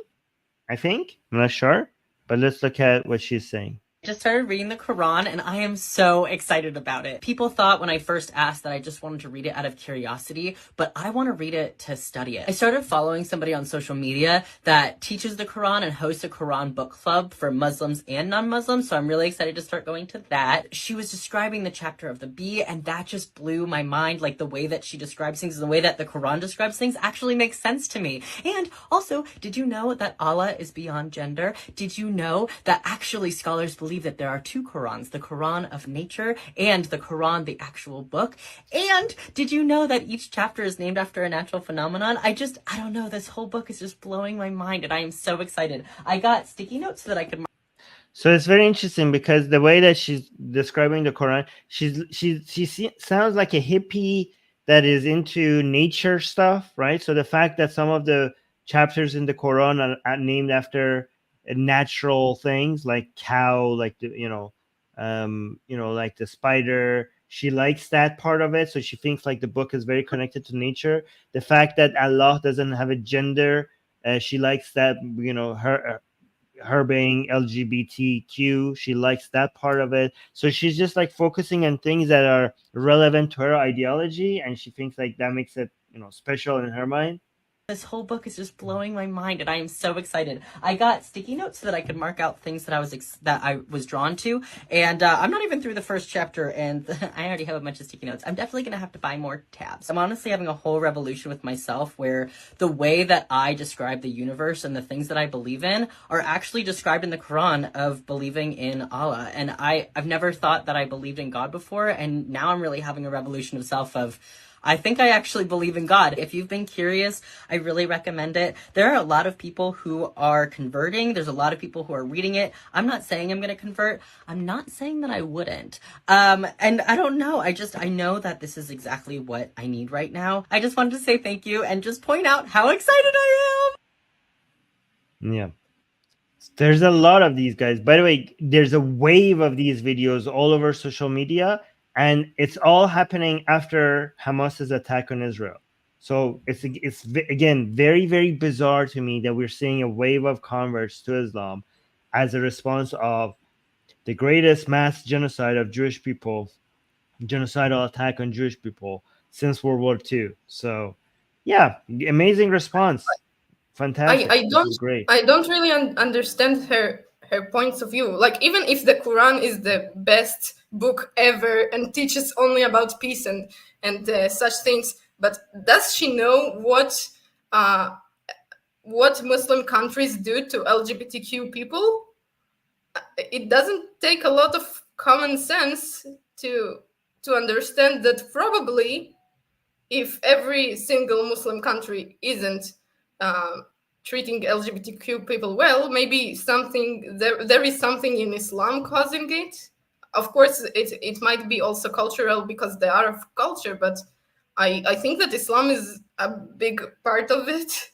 I think. I'm not sure, but let's look at what she's saying. Just started reading the Quran and I am so excited about it. People thought when I first asked that I just wanted to read it out of curiosity, but I want to read it to study it. I started following somebody on social media that teaches the Quran and hosts a Quran book club for Muslims and non-Muslims, so I'm really excited to start going to that. She was describing the chapter of the bee and that just blew my mind. Like the way that she describes things, the way that the Quran describes things actually makes sense to me. And also, did you know that Allah is beyond gender? Did you know that actually scholars believe that there are two Qurans, the Quran of nature and the Quran, the actual book? And did you know that each chapter is named after a natural phenomenon? I don't know, this whole book is just blowing my mind and I am so excited. I got sticky notes so that I could... So it's very interesting because the way that she's describing the Quran, she sounds like a hippie that is into nature stuff, right? So the fact that some of the chapters in the Quran are named after natural things like cow, like the like the spider, she likes that part of it. So she thinks like the book is very connected to nature. The fact that Allah doesn't have a gender, she likes that. Her being LGBTQ, she likes that part of it. So she's just like focusing on things that are relevant to her ideology, and she thinks like that makes it special in her mind. This whole book is just blowing my mind and I am so excited. I got sticky notes so that I could mark out things that I was drawn to. And I'm not even through the first chapter and I already have a bunch of sticky notes. I'm definitely going to have to buy more tabs. I'm honestly having a whole revolution with myself where the way that I describe the universe and the things that I believe in are actually described in the Quran of believing in Allah. And I've never thought that I believed in God before. And now I'm really having a revolution of self of, I think I actually believe in God. If you've been curious, I really recommend it. There are a lot of people who are converting. There's a lot of people who are reading it. I'm not saying I'm going to convert. I'm not saying that I wouldn't. And I don't know. I know that this is exactly what I need right now. I just wanted to say thank you and just point out how excited I am. Yeah. There's a lot of these guys. By the way, there's a wave of these videos all over social media. And it's all happening after Hamas's attack on Israel. So it's again very, very bizarre to me that we're seeing a wave of converts to Islam as a response of the greatest mass genocide of Jewish people, genocidal attack on Jewish people since World War II. So, yeah, amazing response. Fantastic. I don't really understand her points of view. Like, even if the Quran is the best book ever and teaches only about peace and such things, but does she know what Muslim countries do to LGBTQ people? It doesn't take a lot of common sense to understand that probably if every single Muslim country isn't treating LGBTQ people well, maybe there is something in Islam causing it. Of course, it might be also cultural because they are of culture, but I think that Islam is a big part of it.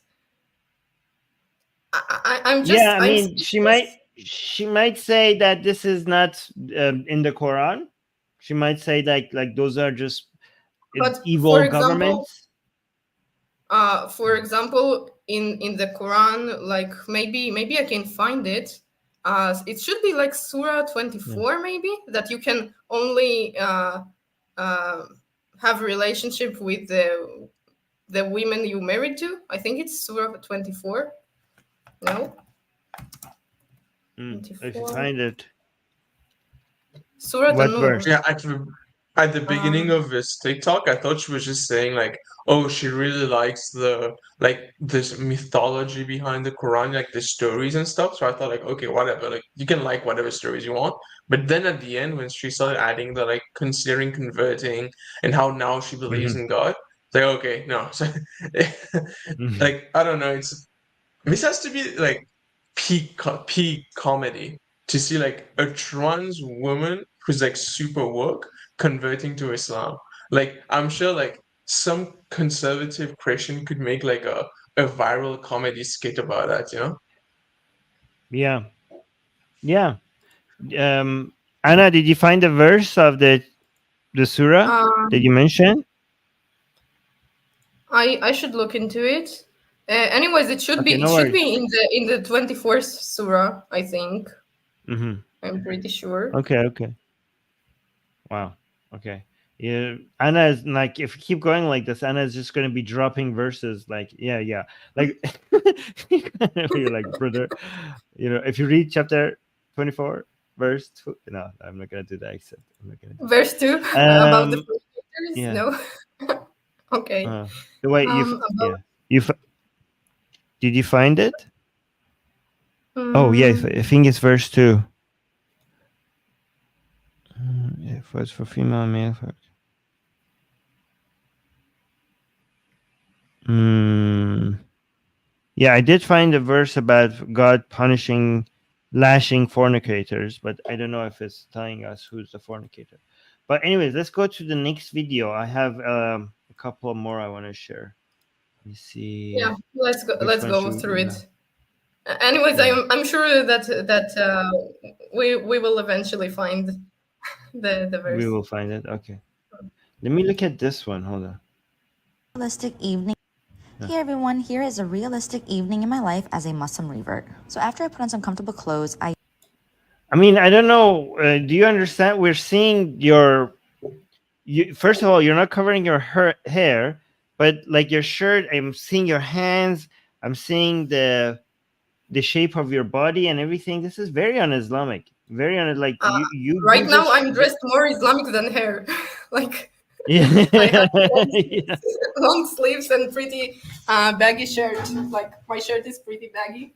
She might say that this is not in the Quran. She might say like those are just evil governments. For example, in the Quran, like maybe I can find it. It should be like Surah 24, maybe, that you can only have a relationship with the women you married to. I think it's Surah 24. No? If you find it. Surah what verse? Yeah, actually, at the beginning of this TikTok, I thought she was just saying like, oh, she really likes this mythology behind the Quran, like the stories and stuff. So I thought like, okay, whatever, like you can like whatever stories you want. But then at the end, when she started adding the like considering converting and how now she believes in God, it's like, okay, no. So like, I don't know, this has to be like peak comedy to see like a trans woman who's like super woke converting to Islam. Like, I'm sure like some conservative Christian could make like a viral comedy skit about that, you know? Yeah. Anna, did you find the verse of the surah that you mentioned? I should look into it. Anyways, it should Okay, be no worries. in the 24th surah, I think. Mm-hmm. I'm pretty sure. Okay. Wow. Okay. Yeah, Anna is like, if you keep going like this, Anna is just going to be dropping verses. Like, yeah. Like, you're like, brother, if you read chapter 24, verse 2, no, I'm not going to do that. Except I'm not going to. Verse 2 about the Um, fornicators? yeah. No. Okay. Wait, did you find it? Oh yeah, I think it's verse 2. If it's for female and male. Yeah, I did find a verse about God lashing fornicators, but I don't know if it's telling us who's the fornicator. But anyways, let's go to the next video. I have a couple more I want to share. Let me see. Yeah, let's go through it. Anyways, yeah. I'm sure that we will eventually find the verse. We will find it. Okay. Let me look at this one. Hold on. Realistic evening. Hey everyone, here is a realistic evening in my life as a Muslim revert. So after I put on some comfortable clothes, I mean, I don't know. Do you understand? We're seeing first of all, you're not covering your hair, but like your shirt, I'm seeing your hands. I'm seeing the shape of your body and everything. This is very un-Islamic. Very like you. Right now, I'm dressed more Islamic than her. Like. Yeah. I have long sleeves and pretty baggy shirt. Like my shirt is pretty baggy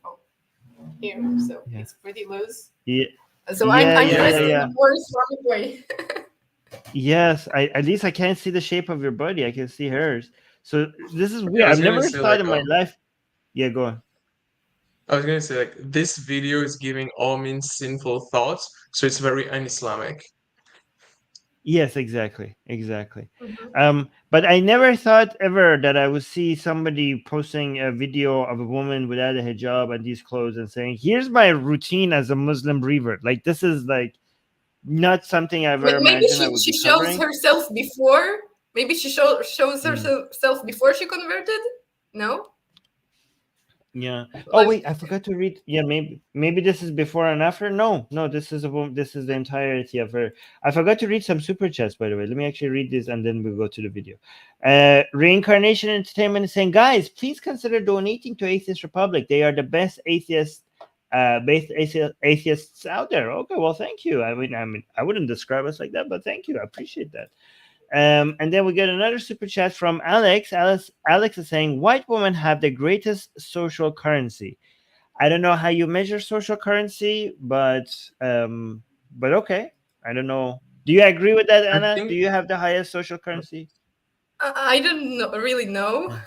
here, so it's pretty loose. Yeah. So I'm dressed in a more Islamic way. Yes, at least I can't see the shape of your body. I can see hers. So this is weird. I've never thought in my life. Yeah, go on. I was gonna say, like, this video is giving Armin sinful thoughts, so it's very un-Islamic. Yes, exactly. But I never thought ever that I would see somebody posting a video of a woman without a hijab and these clothes and saying, "Here's my routine as a Muslim revert." Like, this is like not something I've ever imagined I would she be shows covering. herself before. Maybe she shows herself before she converted. No. Yeah. Oh wait, I forgot to read. Yeah, maybe this is before and after. No, this is the entirety of her. I forgot to read some super chats, by the way. Let me actually read this and then we'll go to the video. Reincarnation Entertainment is saying, guys, please consider donating to Atheist Republic. They are the best atheists out there. Okay, well, thank you. I mean, I wouldn't describe us like that, but thank you. I appreciate that. And then we get another super chat from Alex. Alex is saying, white women have the greatest social currency. I don't know how you measure social currency, but okay. I don't know. Do you agree with that, Anna? Do you have the highest social currency? I don't really know.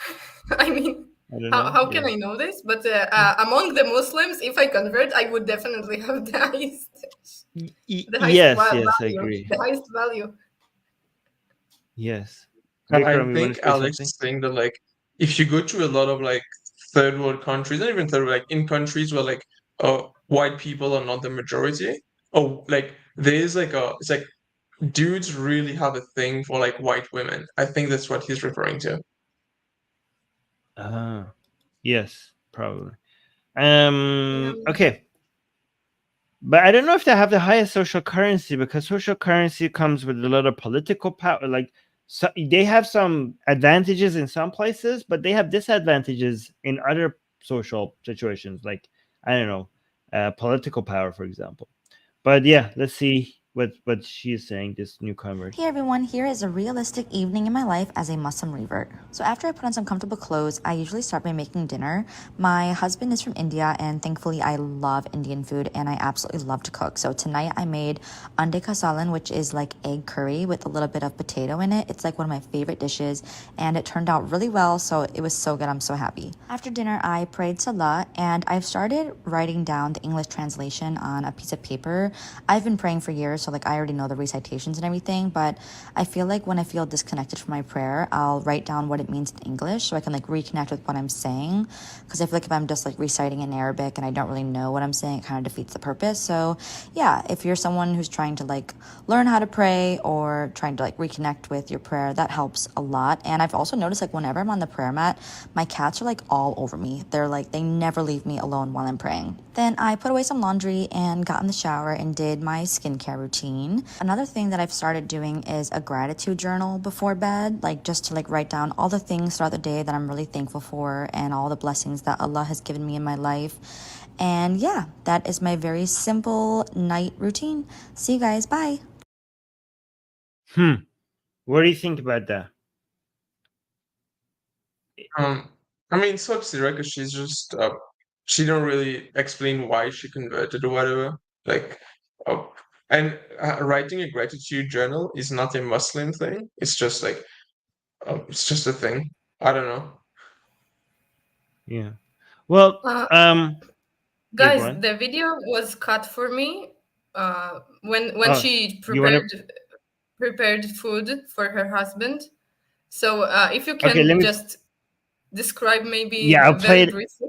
I mean, how can I know this? But among the Muslims, if I convert, I would definitely have the highest. Yes, I agree. The highest value. Yes. I think Alex is saying that, like, if you go to a lot of like third world countries, not even third world, like in countries where like white people are not the majority, or like there's like it's like dudes really have a thing for like white women. I think that's what he's referring to. Yes, probably. Okay. But I don't know if they have the highest social currency, because social currency comes with a lot of political power. Like, so they have some advantages in some places, but they have disadvantages in other social situations. Like, I don't know, political power, for example. But yeah, let's see what she's saying, this newcomer. Hey everyone, here is a realistic evening in my life as a Muslim revert. So after I put on some comfortable clothes, I usually start by making dinner. My husband is from India, and thankfully I love Indian food and I absolutely love to cook. So tonight I made ande ka salan, which is like egg curry with a little bit of potato in it. It's like one of my favorite dishes and it turned out really well, so it was so good. I'm so happy. After dinner, I prayed salah and I've started writing down the English translation on a piece of paper. I've been praying for years, so like I already know the recitations and everything, but I feel like when I feel disconnected from my prayer, I'll write down what it means in English so I can like reconnect with what I'm saying, because I feel like if I'm just like reciting in Arabic and I don't really know what I'm saying, it kind of defeats the purpose. So yeah, if you're someone who's trying to like learn how to pray or trying to like reconnect with your prayer, that helps a lot. And I've also noticed like whenever I'm on the prayer mat, my cats are like all over me. They're like, they never leave me alone while I'm praying. Then I put away some laundry and got in the shower and did my skincare routine. Another thing that I've started doing is a gratitude journal before bed, like just to like write down all the things throughout the day that I'm really thankful for and all the blessings that Allah has given me in my life. And yeah, that is my very simple night routine. See you guys. Bye. What do you think about that? I mean, it's upsetting, right? Because she's just she don't really explain why she converted or whatever. Like, and writing a gratitude journal is not a Muslim thing. It's just like, it's just a thing. I don't know. Yeah. Well, guys, on. the video was cut for me when she prepared food for her husband. So if you can just describe maybe very briefly.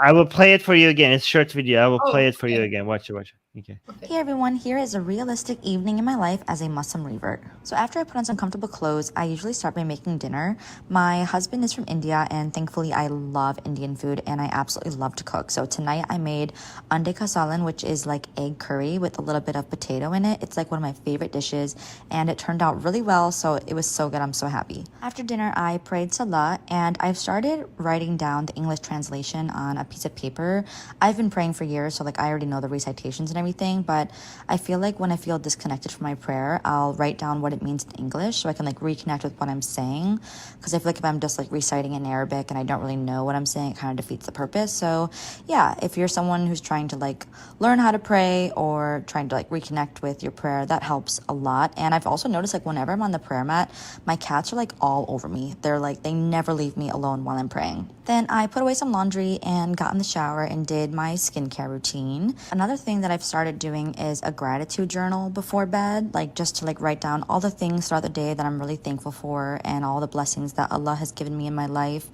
I will play it for you again. It's a short video. I will play it for you again. Watch it. Okay. Hey everyone, here is a realistic evening in my life as a Muslim revert. So after I put on some comfortable clothes, I usually start by making dinner. My husband is from India and thankfully I love Indian food and I absolutely love to cook. So tonight I made ande ka salan, which is like egg curry with a little bit of potato in it. It's like one of my favorite dishes and it turned out really well, so it was so good. I'm so happy. After dinner, I prayed salah and I've started writing down the English translation on a piece of paper. I've been praying for years, so like I already know the recitations and everything, but I feel like when I feel disconnected from my prayer, I'll write down what it means in English so I can like reconnect with what I'm saying, because I feel like if I'm just like reciting in Arabic and I don't really know what I'm saying, it kind of defeats the purpose. So yeah, if you're someone who's trying to like learn how to pray or trying to like reconnect with your prayer, that helps a lot. And I've also noticed like whenever I'm on the prayer mat, my cats are like all over me. They're like, they never leave me alone while I'm praying. Then I put away some laundry and got in the shower and did my skincare routine. Another thing that I've started doing is a gratitude journal before bed, like just to like write down all the things throughout the day that I'm really thankful for and all the blessings that Allah has given me in my life.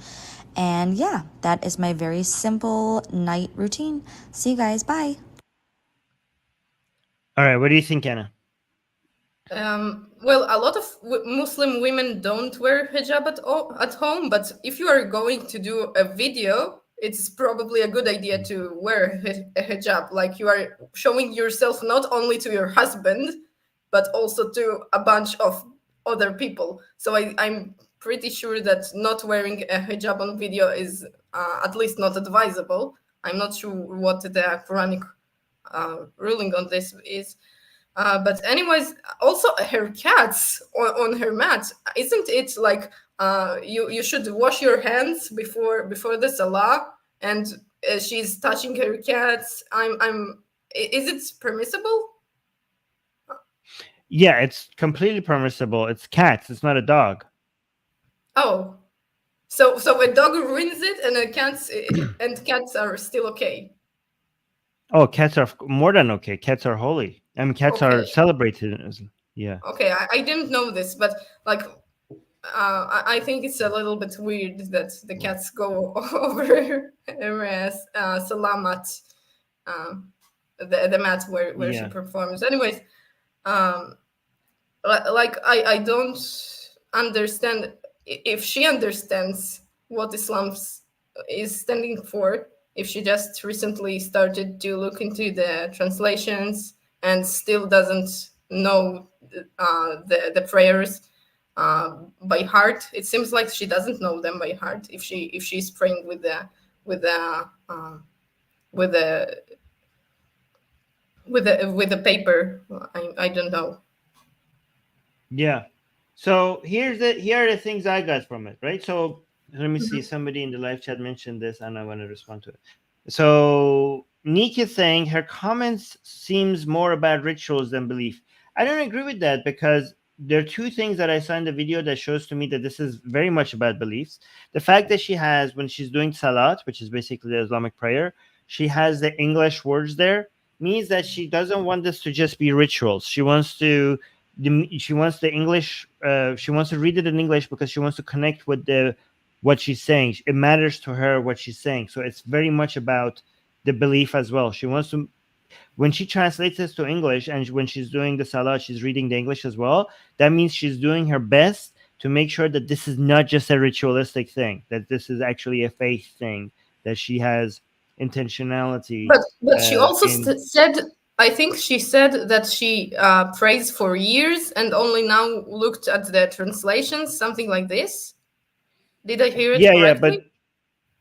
And yeah, that is my very simple night routine. See you guys. Bye. All right. What do you think, Anna? Well, a lot of Muslim women don't wear hijab at home, but if you are going to do a video, it's probably a good idea to wear a hijab. Like you are showing yourself not only to your husband, but also to a bunch of other people. So I'm pretty sure that not wearing a hijab on video is at least not advisable. I'm not sure what the Quranic ruling on this is. But anyways, also her cats on her mat. Isn't it like you should wash your hands before the salah, and she's touching her cats? Is it permissible? Yeah, it's completely permissible. It's cats. It's not a dog. Oh, so a dog ruins it, and cats are still okay. Oh, cats are more than okay. Cats are holy. I mean, cats are celebrated. Yeah. Okay, I didn't know this, but like, I think it's a little bit weird that the cats go over Salamat, the mat where she performs. Anyways, like I don't understand if she understands what Islam is standing for. If she just recently started to look into the translations and still doesn't know the prayers by heart, it seems like she doesn't know them by heart. If she's praying with the paper, I don't know. Yeah. So here are the things I got from it, right? So let me see. Somebody in the live chat mentioned this, and I want to respond to it. So Nick is saying her comments seems more about rituals than belief. I don't agree with that, because there are two things that I saw in the video that shows to me that this is very much about beliefs. The fact that she has, when she's doing salat, which is basically the Islamic prayer, she has the English words there, means that she doesn't want this to just be rituals. She wants to she wants the English. She wants to read it in English because she wants to connect with what she's saying. It matters to her what she's saying. So it's very much about the belief as well. She wants to, when she translates this to English and when she's doing the salah, she's reading the English as well. That means she's doing her best to make sure that this is not just a ritualistic thing, that this is actually a faith thing, that she has intentionality. But she also said, I think she said that she prays for years and only now looked at the translations, something like this. Did I hear it correctly? Yeah, but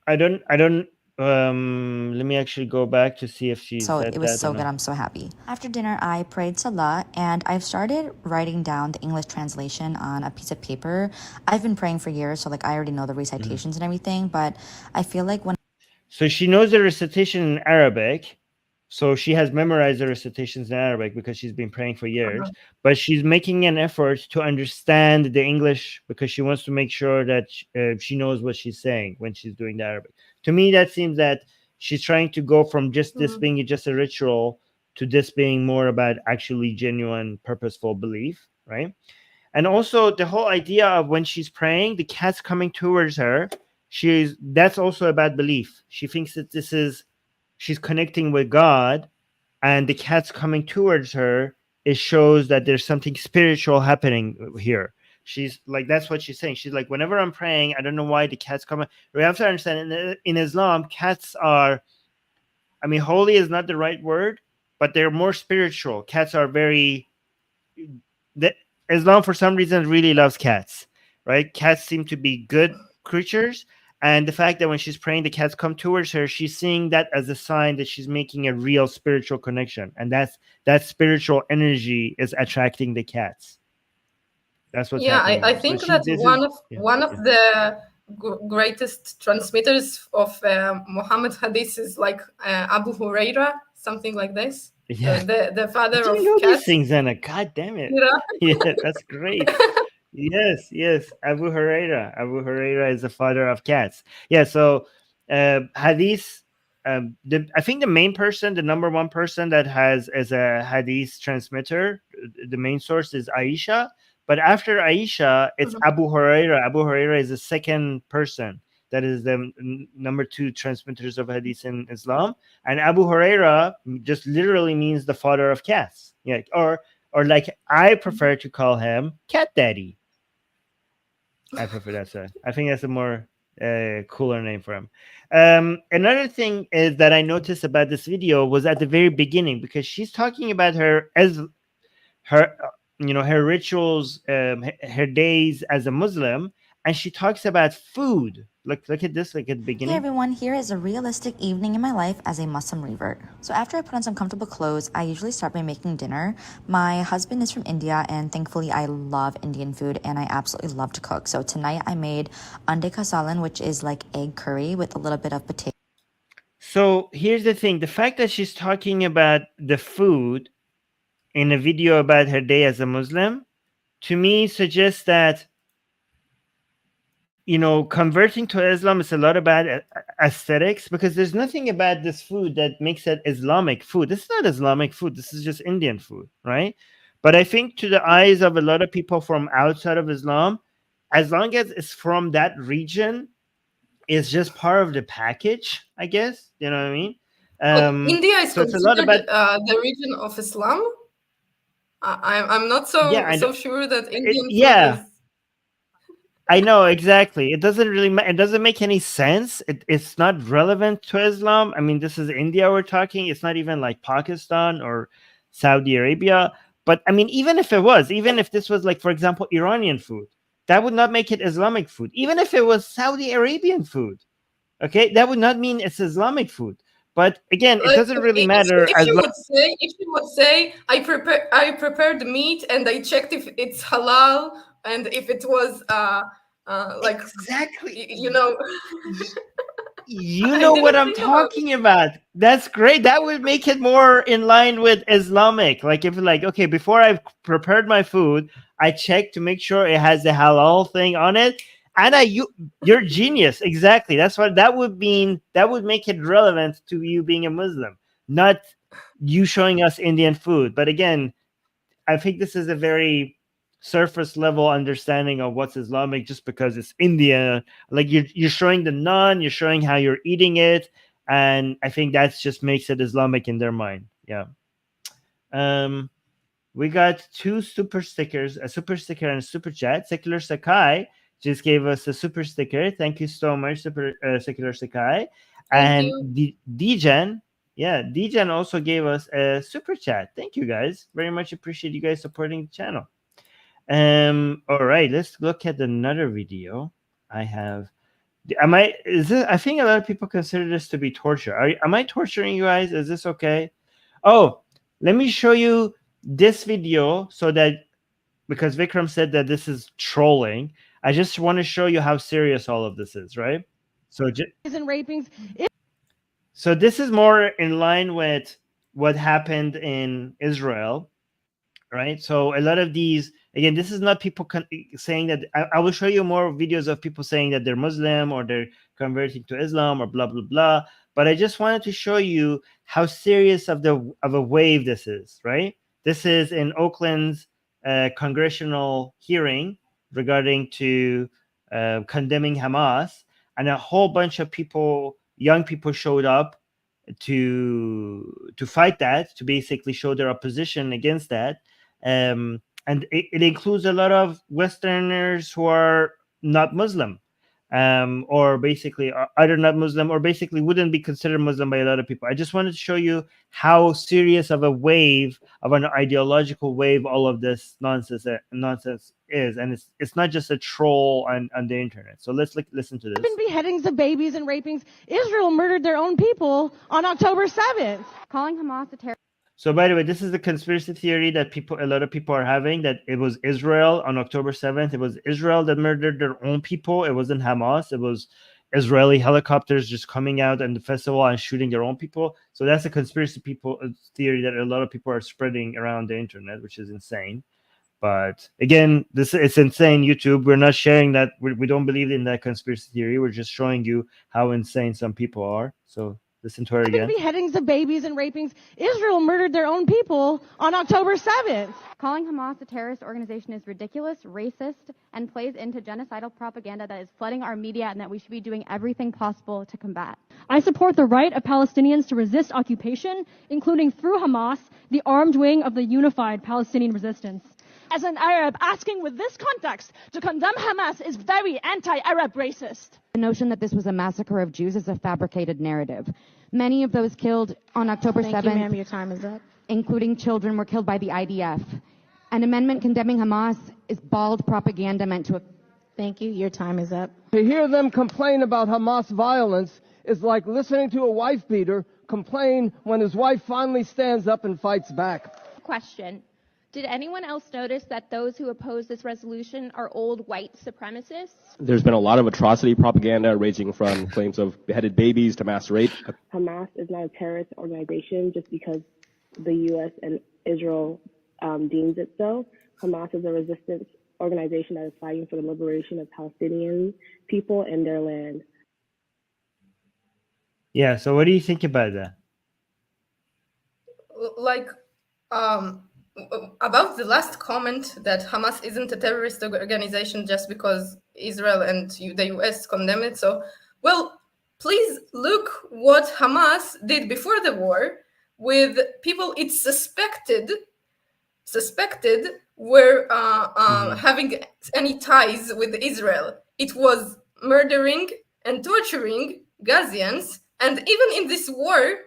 I don't. Let me actually go back to see if she So said it was that so or good. not. I'm so happy. After dinner, I prayed Salah, and I've started writing down the English translation on a piece of paper. I've been praying for years, so like I already know the recitations and everything, but I feel like when So she knows the recitation in Arabic. So she has memorized the recitations in Arabic because she's been praying for years. But she's making an effort to understand the English because she wants to make sure that she knows what she's saying when she's doing the Arabic. To me, that seems that she's trying to go from just this being just a ritual to this being more about actually genuine, purposeful belief, right? And also the whole idea of when she's praying, the cat's coming towards her. That's also about belief. She thinks that she's connecting with God, and the cat's coming towards her. It shows that there's something spiritual happening here. She's like, that's what she's saying. She's like, whenever I'm praying, I don't know why the cat's coming. We have to understand in Islam, cats are, I mean, holy is not the right word, but they're more spiritual. Cats are Islam for some reason really loves cats, right? Cats seem to be good creatures. And the fact that when she's praying, the cats come towards her, she's seeing that as a sign that she's making a real spiritual connection. And that spiritual energy is attracting the cats. That's what's happening. I think that one of the greatest transmitters of Muhammad hadith is like Abu Huraira, something like this. Yeah. The father of know cats. These things, Anna. God damn it. Yeah, that's great. Yes. Abu Huraira is the father of cats. Yeah, so hadith, I think the main person, the number one person that has as a hadith transmitter, the main source is Aisha. But after Aisha, it's Abu Huraira. Abu Huraira is the second person that is the number two transmitters of hadith in Islam. And Abu Huraira just literally means the father of cats. Yeah, or like I prefer to call him Cat Daddy. I prefer that. So I think that's a more cooler name for him. Another thing is that I noticed about this video was at the very beginning, because she's talking about her rituals, her days as a Muslim, and she talks about food. Look at this, like at the beginning. Hey everyone, here is a realistic evening in my life as a Muslim revert. So after I put on some comfortable clothes, I usually start by making dinner. My husband is from India, and thankfully I love Indian food and I absolutely love to cook. So tonight I made ande ka salan, which is like egg curry with a little bit of potato. So here's the thing. The fact that she's talking about the food in a video about her day as a Muslim, to me suggests that, converting to Islam is a lot about aesthetics, because there's nothing about this food that makes it Islamic food. This is not Islamic food. This is just Indian food, right? But I think to the eyes of a lot of people from outside of Islam, as long as it's from that region, it's just part of the package, I guess. You know what I mean? India is so considered it's a lot about the region of Islam. I'm not so sure that Indian food is... I know, exactly. It doesn't really it doesn't make any sense. It's not relevant to Islam. I mean, this is India we're talking. It's not even like Pakistan or Saudi Arabia. But I mean, even if this was like, for example, Iranian food, that would not make it Islamic food. Even if it was Saudi Arabian food, okay, that would not mean it's Islamic food. But again, it doesn't really matter. If you would say, I prepared the meat and I checked if it's halal and if it was like exactly, you know what I'm talking about. That's great. That would make it more in line with Islamic. Like if okay, before I prepared my food, I checked to make sure it has the halal thing on it. And you're genius. Exactly. That's what that would mean. That would make it relevant to you being a Muslim, not you showing us Indian food. But again, I think this is a very surface level understanding of what's Islamic just because it's India. Like you're showing the naan, you're showing how you're eating it, and I think that just makes it Islamic in their mind. Yeah. We got 2 super stickers, a super sticker and a super chat. Secular Sakai just gave us a super sticker. Thank you so much, Secular Sakai. And Djan, Djan also gave us a super chat. Thank you guys. Very much appreciate you guys supporting the channel. All right, let's look at another video I have. I think a lot of people consider this to be torture. Am I torturing you guys? Is this okay? Oh, let me show you this video so that, because Vikram said that this is trolling, I just want to show you how serious all of this is, right? So so this is more in line with what happened in Israel, right? So a lot of these, again, this is not people saying that. I will show you more videos of people saying that they're Muslim or they're converting to Islam or blah, blah, blah. But I just wanted to show you how serious of a wave this is, right? This is in Oakland's congressional hearing regarding to condemning Hamas, and a whole bunch of people, young people, showed up to fight that, to basically show their opposition against that. And it includes a lot of Westerners who are not Muslim, or basically either not Muslim or basically wouldn't be considered Muslim by a lot of people. I just wanted to show you how serious of a wave, of an ideological wave, all of this nonsense is, and it's not just a troll on the internet. So let's listen to this. Beheadings of babies and rapings. Israel murdered their own people on October 7th, calling Hamas a terrorist. So, by the way, this is the conspiracy theory that a lot of people are having, that it was Israel on October 7th. It was Israel that murdered their own people. It wasn't Hamas. It was Israeli helicopters just coming out in the festival and shooting their own people. So that's a conspiracy theory that a lot of people are spreading around the internet, which is insane. But again, it's insane, YouTube. We're not sharing that. We don't believe in that conspiracy theory. We're just showing you how insane some people are. So listen to her again. Beheadings of babies and rapings. Israel murdered their own people on October 7th. Calling Hamas a terrorist organization is ridiculous, racist, and plays into genocidal propaganda that is flooding our media and that we should be doing everything possible to combat. I support the right of Palestinians to resist occupation, including through Hamas, the armed wing of the unified Palestinian resistance. As an Arab, asking with this context to condemn Hamas is very anti-Arab racist. The notion that this was a massacre of Jews is a fabricated narrative. Many of those killed on October 7th, Thank you, ma'am. Your time is up. Including children, were killed by the IDF. An amendment condemning Hamas is bald propaganda meant to... Thank you. Your time is up. To hear them complain about Hamas violence is like listening to a wife beater complain when his wife finally stands up and fights back. Question. Did anyone else notice that those who oppose this resolution are old white supremacists? There's been a lot of atrocity propaganda ranging from claims of beheaded babies to mass rape. Hamas is not a terrorist organization just because the U.S. and Israel deems it so. Hamas is a resistance organization that is fighting for the liberation of Palestinian people and their land. Yeah, so what do you think about that? Like, about the last comment that Hamas isn't a terrorist organization just because Israel and the US condemn it. So, well, please look what Hamas did before the war with people it suspected were having any ties with Israel. It was murdering and torturing Gazians, and even in this war,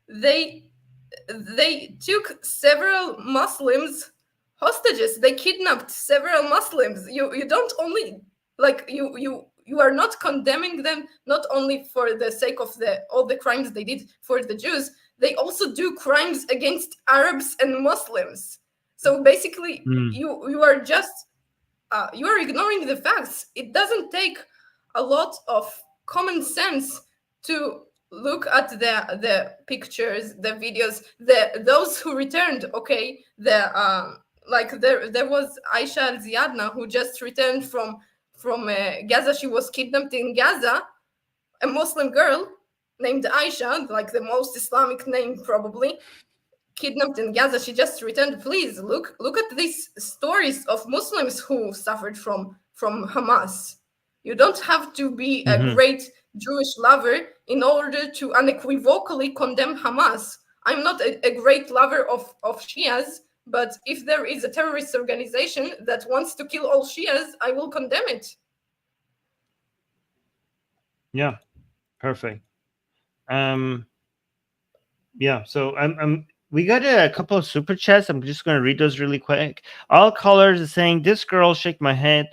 they took several Muslims hostages. They kidnapped several Muslims. You don't only, like, you are not condemning them not only for the sake of all the crimes they did for the Jews. They also do crimes against Arabs and Muslims. So basically, you are just you are ignoring the facts. It doesn't take a lot of common sense to look at the pictures, the videos, those who returned. Okay, there was Aisha Al-Ziadna who just returned from Gaza. She was kidnapped in Gaza, a Muslim girl named Aisha, like the most Islamic name probably, kidnapped in Gaza. She just returned. Please look at these stories of Muslims who suffered from Hamas. You don't have to be a great Jewish lover in order to unequivocally condemn Hamas. I'm not a great lover of Shias, but if there is a terrorist organization that wants to kill all Shias, I will condemn it. Yeah, perfect. Yeah, so we got a couple of super chats. I'm just going to read those really quick. All callers are saying, this girl, shake my head.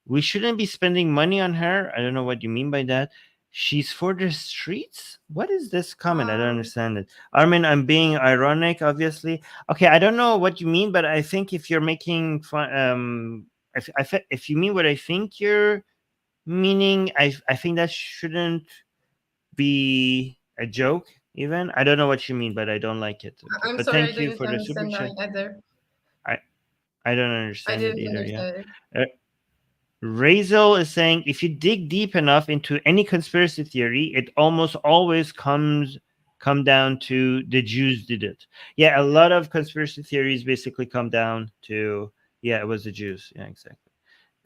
We shouldn't be spending money on her. I don't know what you mean by that. She's for the streets? What is this comment? I don't understand it. Armin, I'm being ironic, obviously. Okay, I don't know what you mean, but I think if you're making fun, if you mean what I think you're meaning, I think that shouldn't be a joke. Even I don't know what you mean, but I don't like it. Okay. I'm but sorry, thank I you didn't for the super understand chat. that either. I don't understand it either. Understand Yeah. Razel is saying, if you dig deep enough into any conspiracy theory, it almost always come down to the Jews did it. Yeah, a lot of conspiracy theories basically come down to it was the Jews. Yeah, exactly.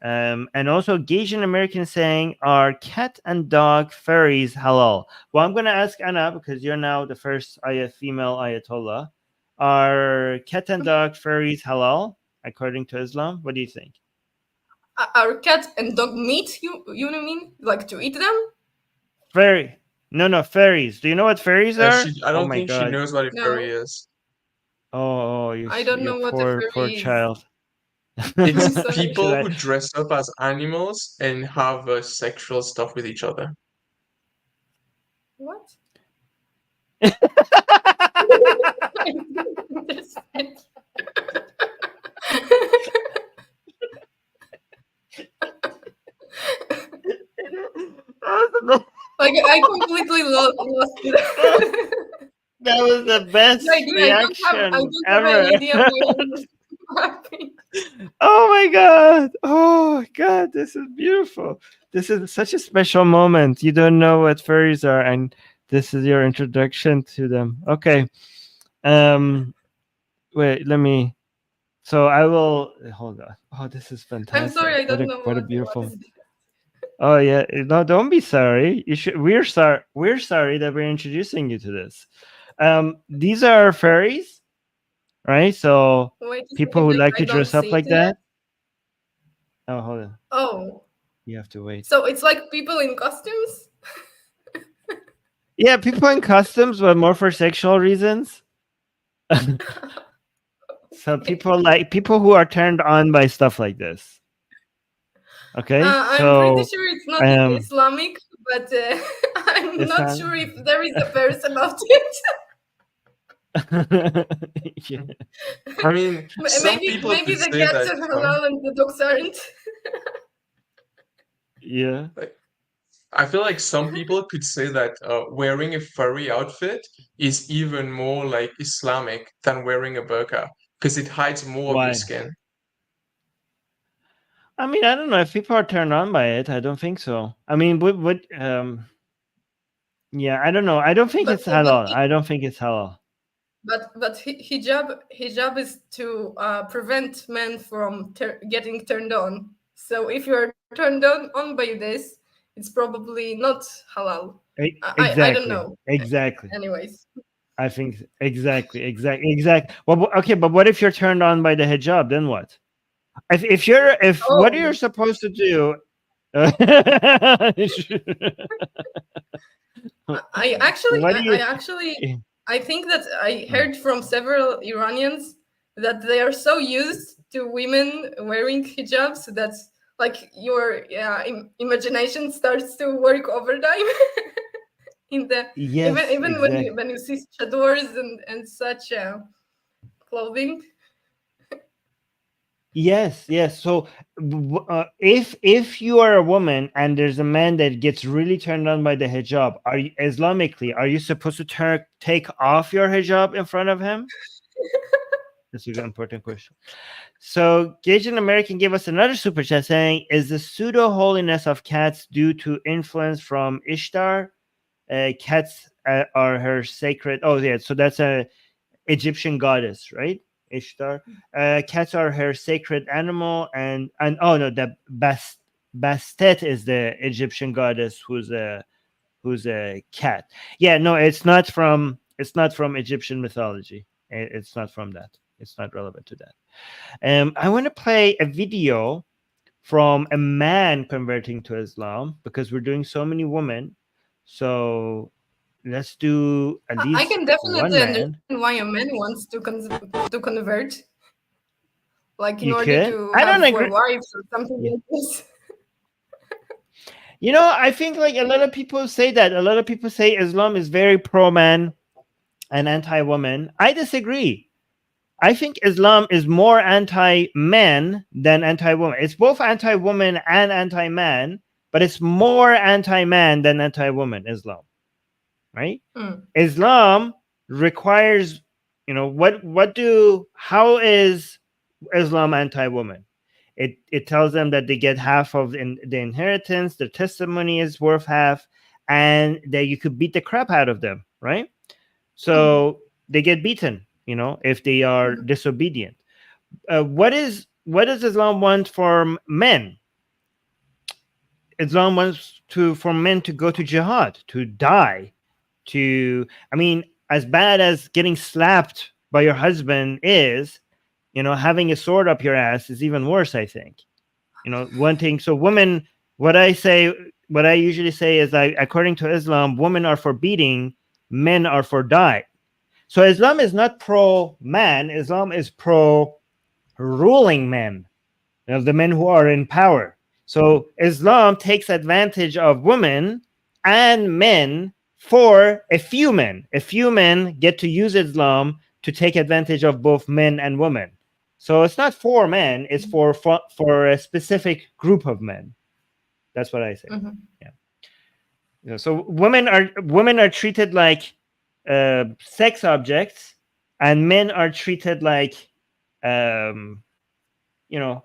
And also, Asian Americans saying, are cat and dog furries halal? Well, I'm going to ask Anna, because you're now the first female Ayatollah. Are cat and dog furries halal, according to Islam? What do you think? Are cat and dog meat, you mean? Like to eat them? Furry. No, furries. Do you know what furries are? I don't think she knows what a furry is. Oh, I don't know what a furry poor is. child. It's people who dress up as animals and have sexual stuff with each other. What? Like I completely lost it. That was the best reaction ever. Oh my god! Oh god! This is beautiful. This is such a special moment. You don't know what furries are, and this is your introduction to them. Okay. Wait. Let me. So I will hold on. Oh, this is fantastic. I'm sorry, I don't know what a beautiful. Oh yeah, no, don't be sorry. You should. We're sorry. We're sorry that we're introducing you to this. These are furries, right? So people who like to dress up like that. Oh, hold on. Oh. You have to wait. So it's like people in costumes? Yeah, people in costumes, but more for sexual reasons. So people who are turned on by stuff like this. Okay, I'm pretty sure it's not Islamic, but I'm not sure if there is a verse about it. Yeah. I mean, maybe the cats are halal and the dogs aren't. Yeah. I feel like some people could say that wearing a furry outfit is even more like Islamic than wearing a burqa because it hides more of your skin. I mean, I don't know if people are turned on by it. I don't think so. I mean, yeah, I don't know. I don't think it's halal. I don't think it's halal. But hijab is to prevent men from getting turned on. So if you're turned on by this, it's probably not halal. Exactly. I don't know. Exactly. Anyways. I think exactly. Well, okay, but what if you're turned on by the hijab? Then what? What you're supposed to do? I think that I heard from several Iranians that they are so used to women wearing hijabs that like your imagination starts to work overtime in the even exactly. when you see chadors and such clothing. Yes. So if you are a woman and there's a man that gets really turned on by the hijab, are you Islamically supposed to take off your hijab in front of him? That's an important question. So Gaijin American gave us another super chat saying, is the pseudo holiness of cats due to influence from Ishtar? Cats are her sacred. Oh yeah, so that's Egyptian goddess, right? Ishtar. Cats are her sacred animal, and oh no, the Bastet is the Egyptian goddess who's a cat. Yeah, no, it's not from Egyptian mythology. It's not from that. It's not relevant to that. I want to play a video from a man converting to Islam because we're doing so many women. So let's do at least I can one definitely man. understand why a man wants to convert, like in You order could. to I don't have 4 agree. wives or something like this. You know, I think like a lot of people say that. A lot of people say Islam is very pro-man and anti-woman. I disagree. I think Islam is more anti-man than anti-woman. It's both anti-woman and anti-man, but it's more anti-man than anti-woman, Islam. Right? Islam requires, you know, how is Islam anti-woman? It tells them that they get half of the inheritance, their testimony is worth half, and that you could beat the crap out of them, right? So they get beaten, you know, if they are disobedient. What does Islam want for men? Islam wants for men to go to jihad, to die, I mean, as bad as getting slapped by your husband is, you know, having a sword up your ass is even worse, I think. You know, one thing. So women, what I usually say is that according to Islam, women are for beating, men are for die. So Islam is not pro-man. Islam is pro-ruling men, you know, the men who are in power. So Islam takes advantage of women and men for a few men. A few men get to use Islam to take advantage of both men and women. So it's not for men, it's for a specific group of men. That's what I say. Yeah. You know, so women are treated like sex objects, and men are treated like you know,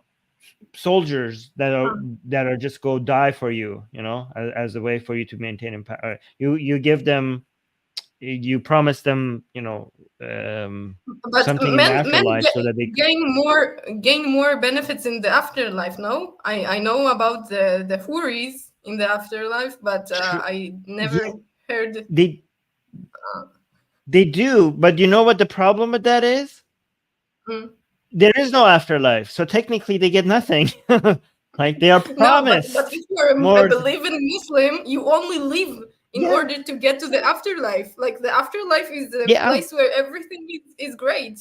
soldiers that are just go die for you, you know, as a way for you to maintain empower. You give them, you promise them, you know, But something in the afterlife so that they gain more benefits in the afterlife. No, I know about the Huris in the afterlife, but I never heard. They do, but you know what the problem with that is? There is no afterlife, so technically they get nothing. Like they are promised. No, but if you're a believing Muslim, you only live in order to get to the afterlife. Like the afterlife is the place where everything is great.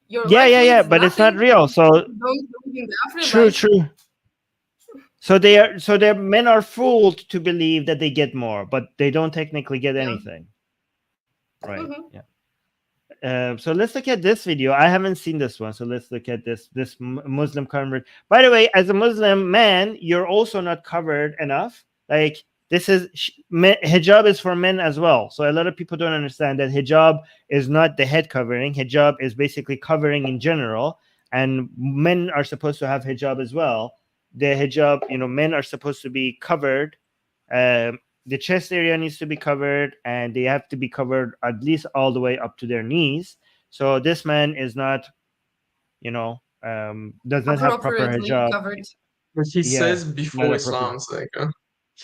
But it's not real. So don't believe in the afterlife. True. So their men are fooled to believe that they get more, but they don't technically get anything. Right. Yeah. So let's look at this video. I haven't seen this one, so let's look at this Muslim convert. By the way, as a Muslim man, you're also not covered enough. Like this is hijab is for men as well. So a lot of people don't understand that hijab is not the head covering. Hijab is basically covering in general, and men are supposed to have hijab as well. The hijab, you know, men are supposed to be covered. The chest area needs to be covered, and they have to be covered at least all the way up to their knees. So this man is not, you know, does not have proper hijab. Covered. But he says before Islam, it's like.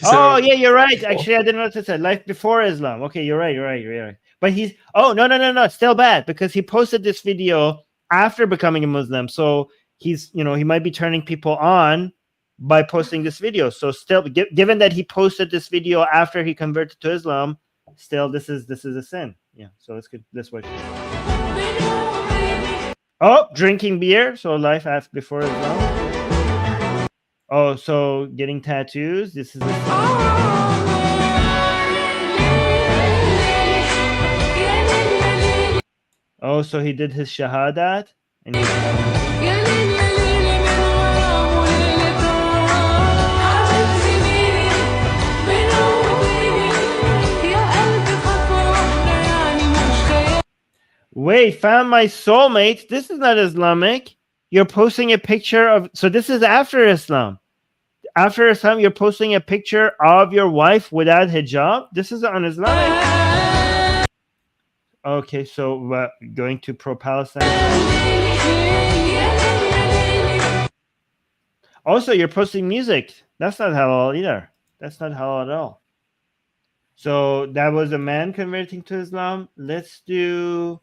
Yeah, you're right. Actually, I didn't know what to say. Life before Islam. Okay, you're right. But he's no, still bad because he posted this video after becoming a Muslim. So he's, you know, he might be turning people on by posting this video. So still, given that he posted this video after he converted to Islam, still this is a sin. Yeah. So let's get this way. Oh, drinking beer. So life after before Islam. Oh, so getting tattoos. This is a sin. Oh, so he did his shahadat and wait, found my soulmate. This is not Islamic. You're posting a picture of, so this is after Islam. After Islam, you're posting a picture of your wife without hijab. This is un-Islamic. Okay, so going to pro-Palestine. Also, you're posting music. That's not halal either. That's not halal at all. So that was a man converting to Islam. Let's do.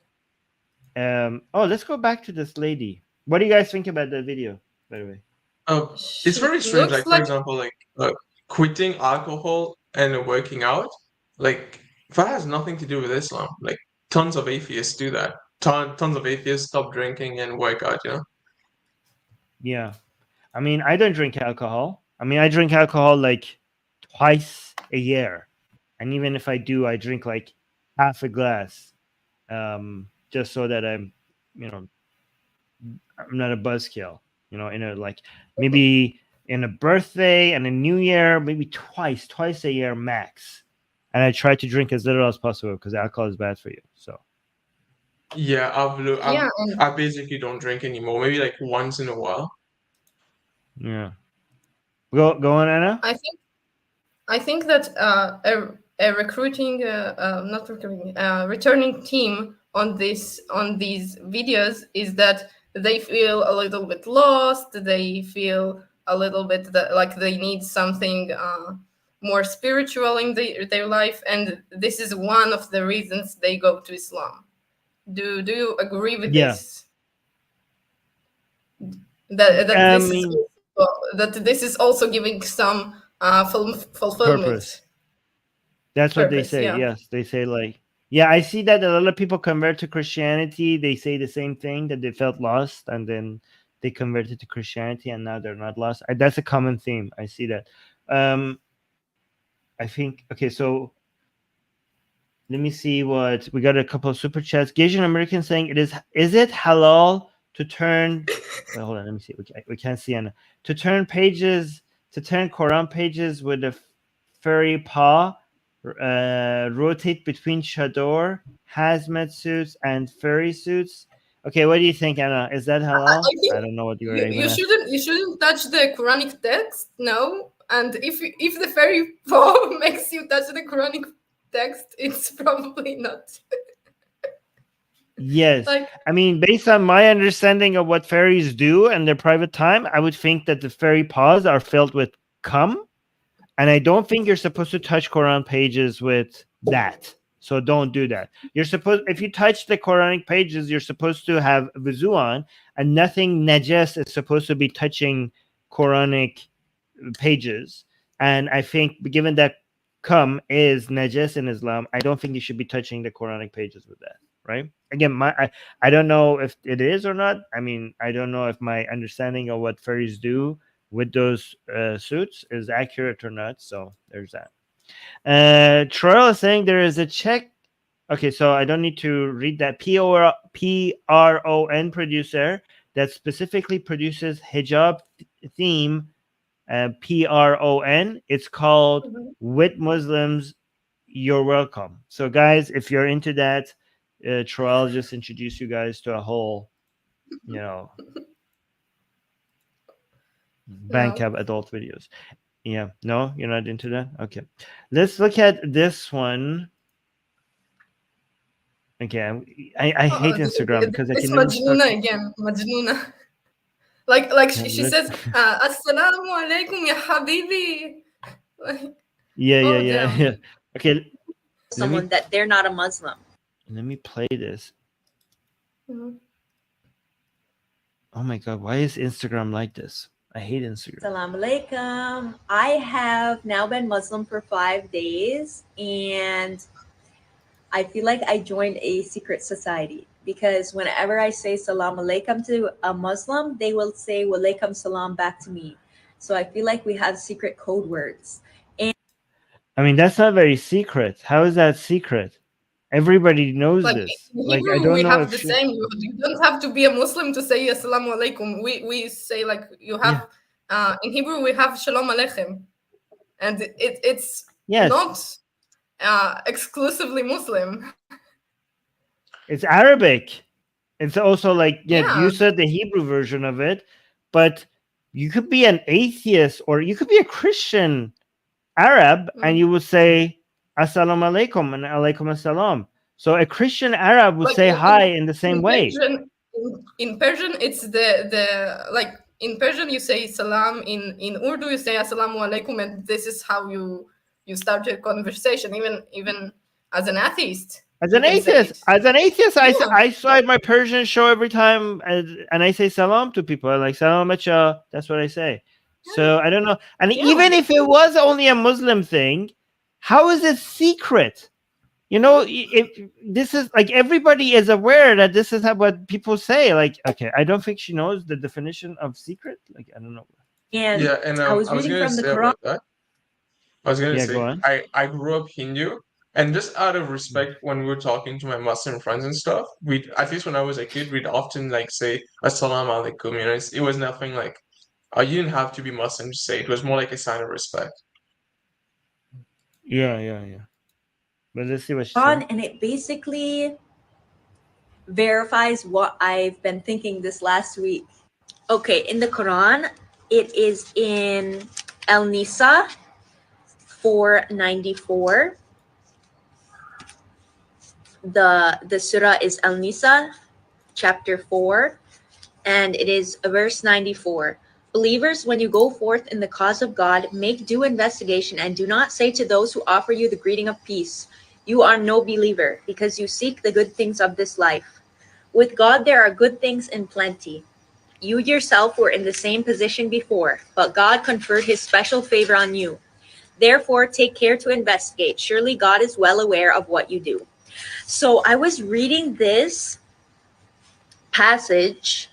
Let's go back to this lady. What do you guys think about that video, by the way? It's very strange. Like, for example, like quitting alcohol and working out. Like, that has nothing to do with Islam. Like, tons of atheists do that. Tons of atheists stop drinking and work out. You know. Yeah, I mean, I don't drink alcohol. I mean, I drink alcohol like twice a year, and even if I do, I drink like half a glass, just so that I'm not a buzzkill. Like maybe in a birthday and a New Year, maybe twice a year max. And I try to drink as little as possible because alcohol is bad for you. So. Yeah, I basically don't drink anymore. Maybe like once in a while. Yeah. Go on, Anna. I think that a returning theme on these videos is that they feel a little bit lost. They feel a little bit like they need something more spiritual in their life, and this is one of the reasons they go to Islam. Do you agree with this? That this is also giving some fulfillment. Purpose. That's what they say. Yeah. Yes, they say I see that a lot of people convert to Christianity. They say the same thing, that they felt lost and then they converted to Christianity and now they're not lost. That's a common theme. I see that. I think, okay, so let me see what we got. A couple of super chats. Gasian American saying is it halal to turn hold on, let me see. We can't see Anna. To turn Quran pages with a furry paw, rotate between chador, hazmat suits, and furry suits. Okay, what do you think, Anna? Is that halal? I don't know what you were aiming at. You shouldn't touch the Quranic text, no. And if the fairy paw makes you touch the Quranic text, it's probably not. Yes. I mean, based on my understanding of what fairies do in their private time, I would think that the fairy paws are filled with cum. And I don't think you're supposed to touch Quran pages with that. So don't do that. If you touch the Quranic pages, you're supposed to have wuzu on, and nothing najas is supposed to be touching Quranic pages. And I think, given that cum is najas in Islam, I don't think you should be touching the Quranic pages with that. Right? Again, I don't know if it is or not. I mean, I don't know if my understanding of what fairies do with those suits is accurate or not. So there's that. Troy is saying there is a Czech. Okay, so I don't need to read that. PRON producer that specifically produces hijab theme. PRON. It's called With Muslims, You're Welcome. So guys, if you're into that, Troy, I'll just introduce you guys to a whole, Bandcamp adult videos. Yeah, no, you're not into that? Okay. Let's look at this one. Okay, I hate Instagram because I can never Majnuna again. Majnuna. Like she says, Assalamu alaikum ya habibi. Yeah. Okay. Someone that they're not a Muslim. Let me play this. Oh my God, why is Instagram like this? I hate Instagram. Assalamu alaikum. I have now been Muslim for 5 days, and I feel like I joined a secret society because whenever I say salam alaikum to a Muslim, they will say walaikum salam back to me. So I feel like we have secret code words. And I mean, that's not very secret. How is that secret? Everybody knows this. In Hebrew, I don't we know have the same. You don't have to be a Muslim to say assalamu alaikum. We say you have in Hebrew we have shalom aleichem, and it's not exclusively Muslim. It's Arabic. It's also you said the Hebrew version of it, but you could be an atheist or you could be a Christian Arab and you would say assalamu alaikum and alaikum assalam. So a Christian Arab would Like say hi in the same way. In Persian, it's the like in Persian you say salam. In Urdu you say assalamu alaikum, and this is how you start a conversation. Even as an atheist. As an atheist, I slide my Persian show every time, and I say salam to people. I'm like salam acha. That's what I say. So I don't know. And even if it was only a Muslim thing, how is it secret? You know, if this is like everybody is aware that this is what people say. Like, okay, I don't think she knows the definition of secret. Like, I don't know. And I was reading from the Quran. I was going to say, I grew up Hindu, and just out of respect, when we were talking to my Muslim friends and stuff, at least when I was a kid, we'd often like say assalamu alaikum. You know, it was nothing like you didn't have to be Muslim to say it. It was more like a sign of respect. Yeah. But let's see what she said. And it basically verifies what I've been thinking this last week. Okay, in the Quran, it is in Al-Nisa 494. The surah is Al-Nisa chapter 4, and it is verse 94. Believers, when you go forth in the cause of God, make due investigation and do not say to those who offer you the greeting of peace, you are no believer, because you seek the good things of this life. With God there are good things in plenty. You yourself were in the same position before, but God conferred his special favor on you. Therefore, take care to investigate. Surely God is well aware of what you do. So I was reading this passage,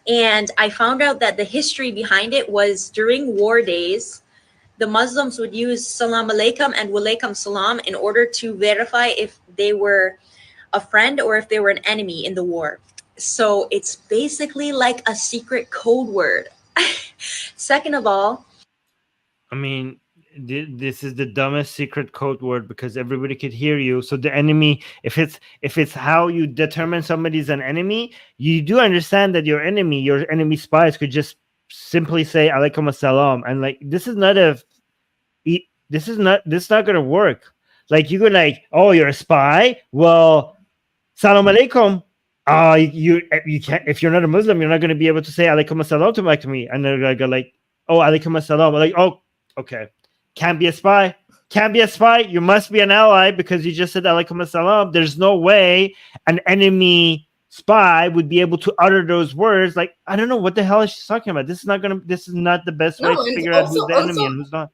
and I found out that the history behind it was during war days, the Muslims would use salam alaikum and walaikum salam in order to verify if they were a friend or if they were an enemy in the war. So it's basically like a secret code word. Second of all, I mean, this is the dumbest secret code word because everybody could hear you. So the enemy, if it's how you determine somebody's an enemy, you do understand that your enemy spies could just simply say alaikum assalam, and like this is not gonna work. Like you could like, oh, you're a spy. Well, salam alaikum. You can't, if you're not a Muslim, you're not going to be able to say alaikum assalam to me. And they're going to go like, oh, alaikum assalam. Like, oh, okay. Can't be a spy. You must be an ally because you just said alaikum assalam. There's no way an enemy spy would be able to utter those words. Like, I don't know what the hell is she talking about. This is not the best way to figure out who's the enemy and who's not.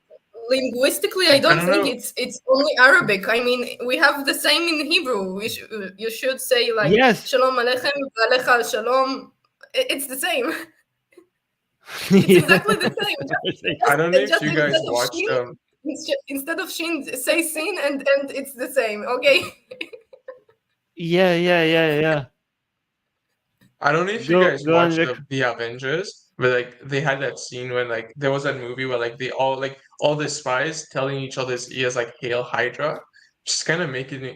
Linguistically, I don't think it's only Arabic. I mean, we have the same in Hebrew. You should say like Shalom Aleichem, Alecha Shalom. It's the same. It's exactly the same. I don't know if you guys watched instead of Shin, say Sin, and it's the same. Okay. Yeah. I don't know if you guys watched the Avengers. But like they had that scene when like there was that movie where like they all the spies telling each other's ears like Hail Hydra. She's kind of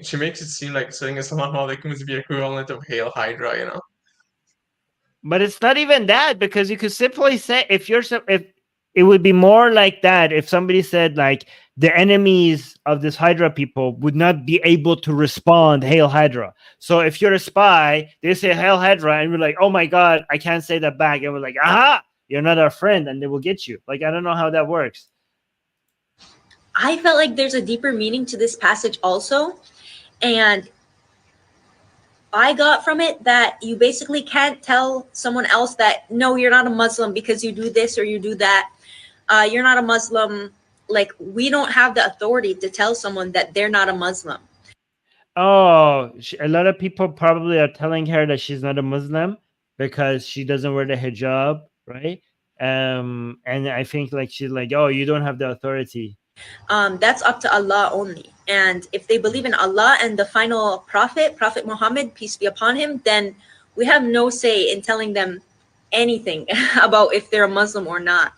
she makes it seem like saying Assalamu alaikum is the equivalent of Hail Hydra, you know. But it's not even that, because you could simply say if it would be more like that if somebody said like the enemies of this Hydra people would not be able to respond Hail Hydra. So if you're a spy, they say Hail Hydra and we're like, oh my God, I can't say that back. And we're like, aha, you're not our friend, and they will get you. Like, I don't know how that works. I felt like there's a deeper meaning to this passage also. And I got from it that you basically can't tell someone else that, no, you're not a Muslim because you do this or you do that. You're not a Muslim. Like, we don't have the authority to tell someone that they're not a Muslim. Oh, a lot of people probably are telling her that she's not a Muslim because she doesn't wear the hijab, right? And I think like she's like, oh, you don't have the authority. That's up to Allah only. And if they believe in Allah and the final prophet Muhammad, peace be upon him, then we have no say in telling them anything about if they're a Muslim or not.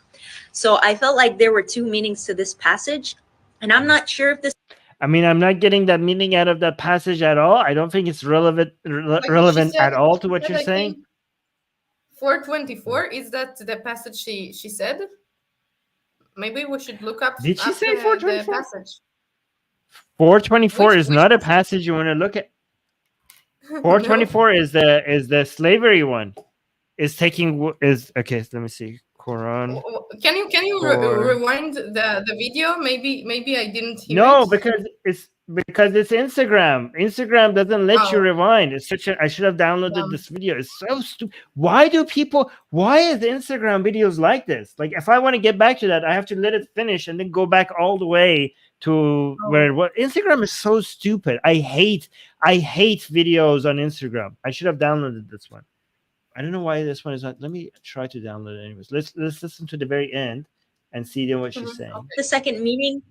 So I felt like there were two meanings to this passage, and I'm not sure if this. I mean, I'm not getting that meaning out of that passage at all. I don't think it's relevant at all to what you're saying. 424, is that the passage she said? Maybe we should look up. Did she say 424? The passage. 424 is Which not a passage you want to look at. 424 is the slavery one. Is taking is okay. So let me see. Quran. Can you Or- rewind the video? Maybe I didn't hear No, it. because it's Instagram. Instagram doesn't let you Oh. rewind. It's such a. I should have downloaded this video. It's so stupid. Why is Instagram videos like this? Like, if I want to get back to that, I have to let it finish and then go back all the way to where what Instagram is so stupid. I hate videos on Instagram. I should have downloaded this one. I don't know why this one is not. Let me try to download it anyways. Let's listen to the very end and see then what she's saying. The second meaning,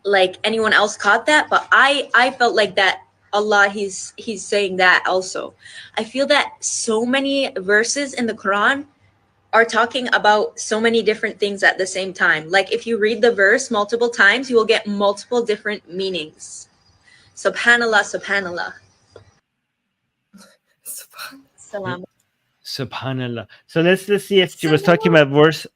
like anyone else caught that, but I felt like that Allah, he's saying that also. I feel that so many verses in the Quran are talking about so many different things at the same time. Like if you read the verse multiple times, you will get multiple different meanings. Subhanallah, subhanallah. Salam. Subhanallah. So let's see if she was talking about verse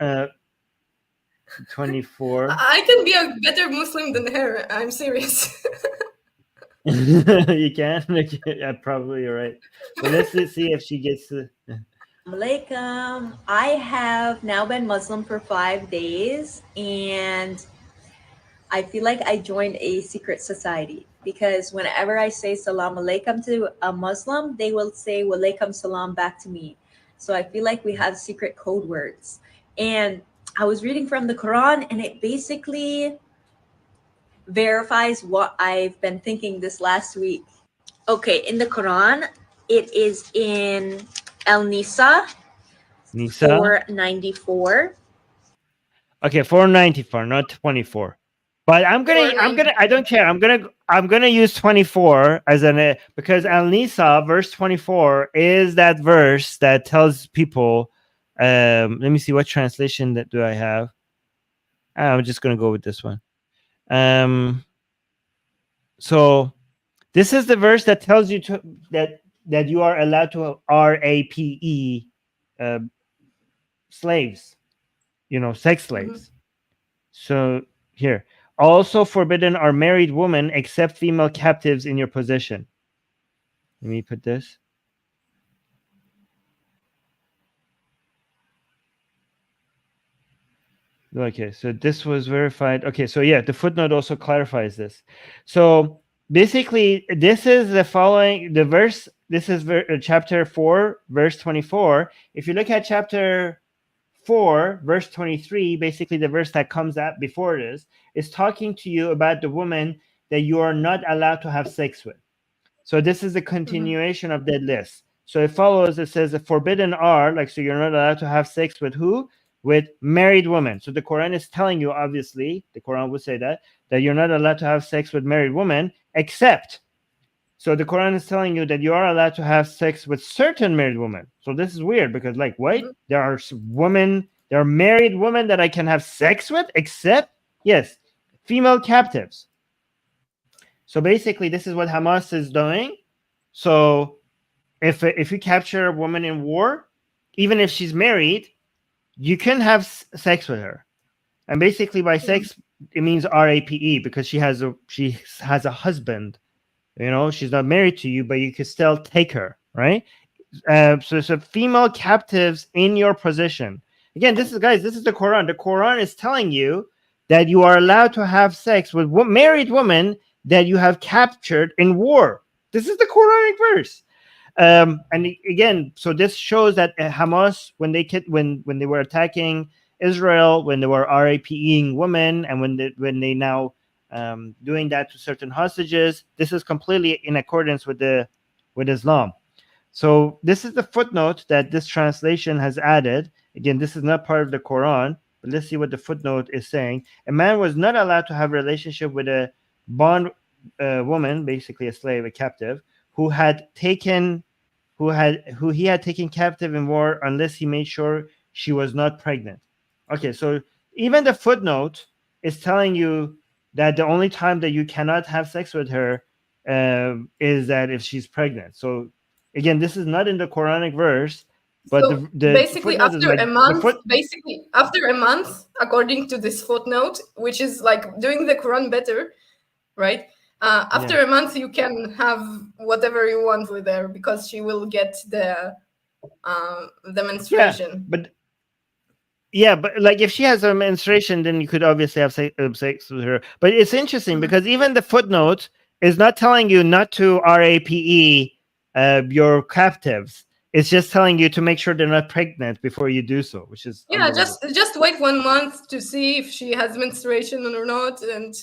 24. I can be a better Muslim than her. I'm serious. You can? Yeah, probably you're right. But let's see if she gets to. Alaikum. I have now been Muslim for 5 days, and I feel like I joined a secret society because whenever I say salam alaikum to a Muslim, they will say walaikum salam back to me. So I feel like we have secret code words. And I was reading from the Quran, and it basically verifies what I've been thinking this last week. Okay, in the Quran, it is in Al-Nisa 494. Okay, 494, not 24. But I don't care. I'm gonna use 24 as an because Al-Nisa verse 24 is that verse that tells people. Let me see what translation that do I have. I'm just gonna go with this one. So this is the verse that tells you that you are allowed to rape slaves, sex slaves. So here, also forbidden are married women except female captives in your possession. Let me put this. Okay, so this was verified. Okay, so yeah, the footnote also clarifies this. So basically, this is the following, the verse, this is chapter 4, verse 24. If you look at chapter 4, verse 23, basically the verse that comes out before this, is talking to you about the woman that you are not allowed to have sex with. So this is a continuation of that list. So it follows, it says, forbidden are, like, so you're not allowed to have sex with who? With married women. So the Quran is telling you, obviously, the Quran would say that you're not allowed to have sex with married women, except, so the Quran is telling you that you are allowed to have sex with certain married women. So this is weird because, like, wait, there are married women that I can have sex with, except, yes, female captives. So basically, this is what Hamas is doing. So if you capture a woman in war, even if she's married, you can have sex with her. And basically by sex, it means rape because she has a husband. She's not married to you, but you can still take her, right? So female captives in your possession. Again, this is the Quran. The Quran is telling you that you are allowed to have sex with married women that you have captured in war. This is the Quranic verse. And again, so this shows that Hamas, when they were attacking Israel, when they were raping women, and when they now doing that to certain hostages, this is completely in accordance with Islam. So this is the footnote that this translation has added. Again, this is not part of the Quran, but let's see what the footnote is saying. A man was not allowed to have a relationship with a bond woman, basically a slave, a captive, who he had taken captive in war, unless he made sure she was not pregnant. Okay, so even the footnote is telling you that the only time that you cannot have sex with her is that if she's pregnant. So again, this is not in the Quranic verse, But So the basically, footnote is like after a month, according to this footnote, which is like doing the Quran better, right? After a month, you can have whatever you want with her because she will get the menstruation. But like if she has a menstruation, then you could obviously have sex with her. But it's interesting because even the footnote is not telling you not to rape your captives. It's just telling you to make sure they're not pregnant before you do so, which is just wait 1 month to see if she has menstruation or not, and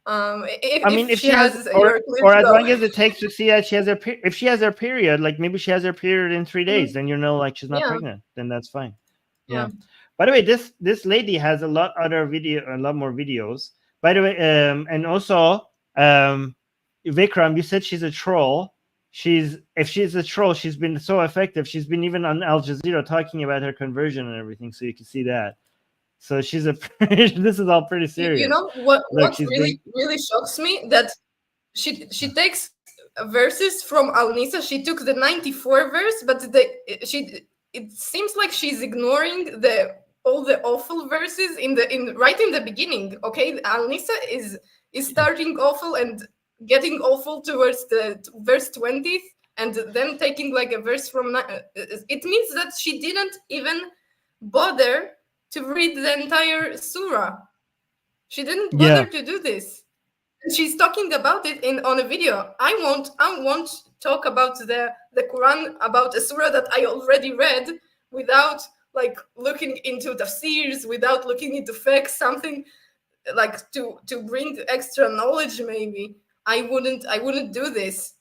if she has, or as long as it takes to see that she has her if she has her period, like maybe she has her period in 3 days, then you know like she's not pregnant, then that's fine. Yeah. By the way, this lady has a lot more videos. By the way, and also Vikram, you said she's a troll. If she's a troll, she's been so effective. She's been even on Al Jazeera talking about her conversion and everything, so you can see that. So she's a this is all pretty serious. You know what really shocks me, that she takes verses from Al-Nisa. She took the 94 verse, but it seems like she's ignoring all the awful verses right in the beginning. Okay, Al-Nisa is starting awful and getting awful towards the verse 20th, and then taking like a verse from it means that she didn't even bother to read the entire surah. She didn't bother to do this. And she's talking about it on a video. I won't talk about the Quran, about a surah that I already read, without like looking into tafsirs, without looking into facts, something like to bring extra knowledge. Maybe I wouldn't do this.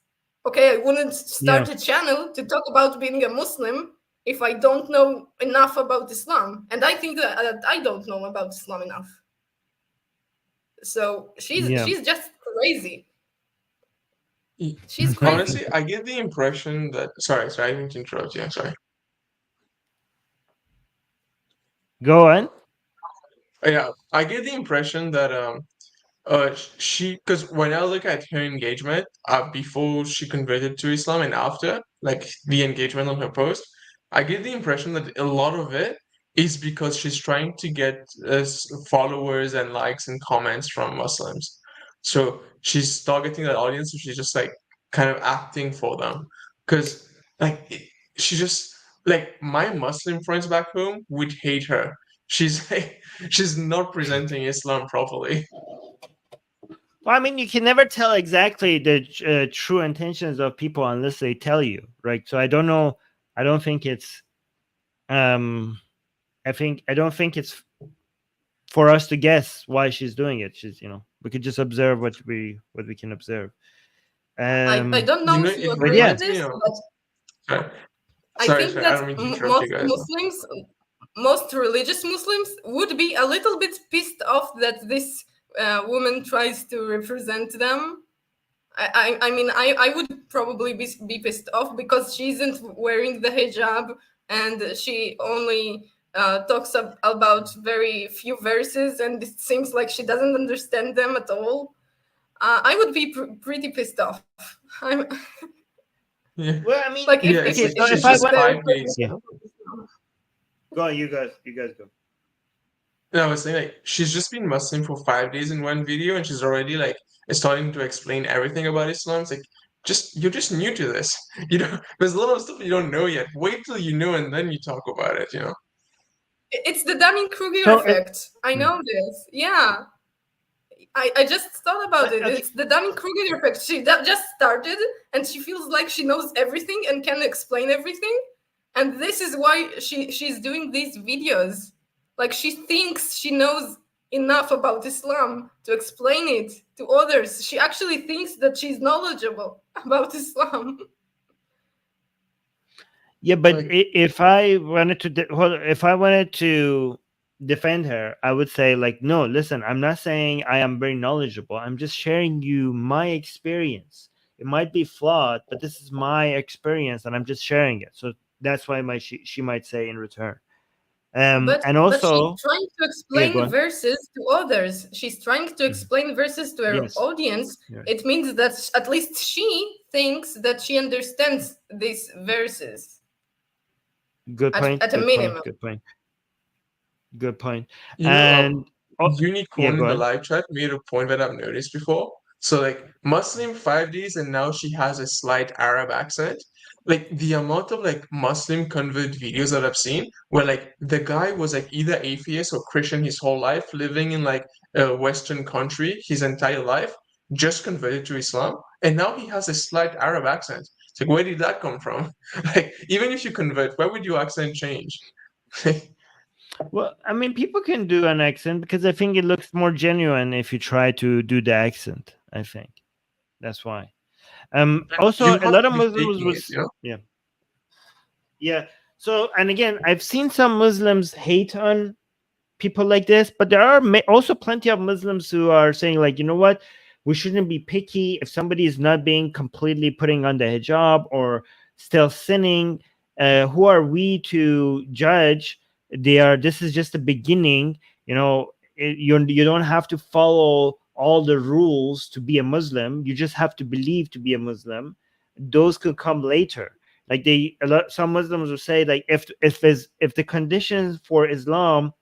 Okay, I wouldn't start a channel to talk about being a Muslim if I don't know enough about Islam, and I think that I don't know about Islam enough. So she's just crazy. She's crazy. Honestly, I get the impression that sorry, I didn't interrupt you. Sorry. Go on. Yeah, I get the impression that because when I look at her engagement before she converted to Islam and after, like the engagement on her post, I get the impression that a lot of it is because she's trying to get followers and likes and comments from Muslims. So she's targeting that audience, so she's just like kind of acting for them. Because like she just like my Muslim friends back home would hate her. She's not presenting Islam properly. Well, I mean, you can never tell exactly the true intentions of people unless they tell you, right? So I don't know. I don't think it's. I don't think it's for us to guess why she's doing it. She's, we could just observe what we can observe. I don't know if you agree with this, but I think that most religious Muslims would be a little bit pissed off that this woman tries to represent them. I mean, I would probably be pissed off because she isn't wearing the hijab and she only talks about very few verses, and it seems like she doesn't understand them at all. I would be pretty pissed off. Well, I mean, like if I went, go on, you guys go. No, I was saying like she's just been Muslim for 5 days in one video, and she's already like starting to explain everything about Islam. It's like you're just new to this. There's a lot of stuff you don't know yet. Wait till you know, and then you talk about it. It's the Dunning-Kruger effect. I know this. Yeah. I just thought about it. It's the Dunning-Kruger effect. She just started, and she feels like she knows everything and can explain everything. And this is why she's doing these videos. Like, she thinks she knows enough about Islam to explain it to others. She actually thinks that she's knowledgeable about Islam. Yeah, but if I wanted to defend her, I would say like, no, listen, I'm not saying I am very knowledgeable. I'm just sharing you my experience. It might be flawed, but this is my experience, and I'm just sharing it. So that's why she might say in return. And also, but she's trying to explain verses to others. She's trying to explain verses to her audience. Yes. It means that at least she thinks that she understands these verses. Good point. at a Good minimum. point. Good point. Good point. You know, And yeah, Unicorn go in the ahead. live chat made a point that I've noticed before. So like Muslim 5 days and now she has a slight Arab accent. Like the amount of like Muslim convert videos that I've seen where like the guy was like either atheist or Christian his whole life, living in like a Western country his entire life, just converted to Islam, and now he has a slight Arab accent. It's like where did that come from? Like even if you convert, why would your accent change? Well, I mean, people can do an accent because I think it looks more genuine if you try to do the accent. I think that's why. Also, You a have lot to of be Muslims faking it, you know? yeah. So, and again, I've seen some Muslims hate on people like this, but there are also plenty of Muslims who are saying, like, you know what, we shouldn't be picky if somebody is not being completely putting on the hijab or still sinning. Who are we to judge? This is just the beginning. You know, you don't have to follow all the rules to be a Muslim. You just have to believe to be a Muslim. Those could come later. Like some Muslims will say, like, if the conditions for Islam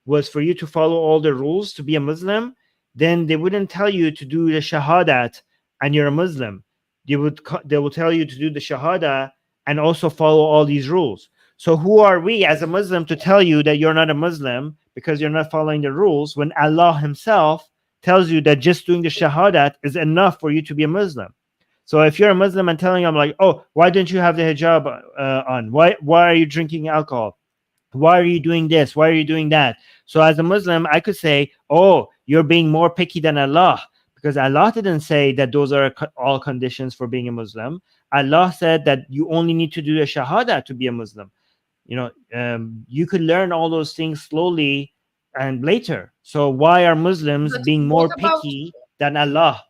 was for you to follow all the rules to be a Muslim, then they wouldn't tell you to do the shahadat and you're a Muslim. They will tell you to do the shahada and also follow all these rules. So who are we as a Muslim to tell you that you're not a Muslim because you're not following the rules, when Allah himself tells you that just doing the shahadat is enough for you to be a Muslim? So if you're a Muslim and telling them, like, oh, why don't you have the hijab on? Why are you drinking alcohol? Why are you doing this? Why are you doing that? So as a Muslim, I could say, oh, you're being more picky than Allah, because Allah didn't say that those are all conditions for being a Muslim. Allah said that you only need to do the shahada to be a Muslim. You know, you could learn all those things slowly and later. So why are Muslims being more picky than Allah?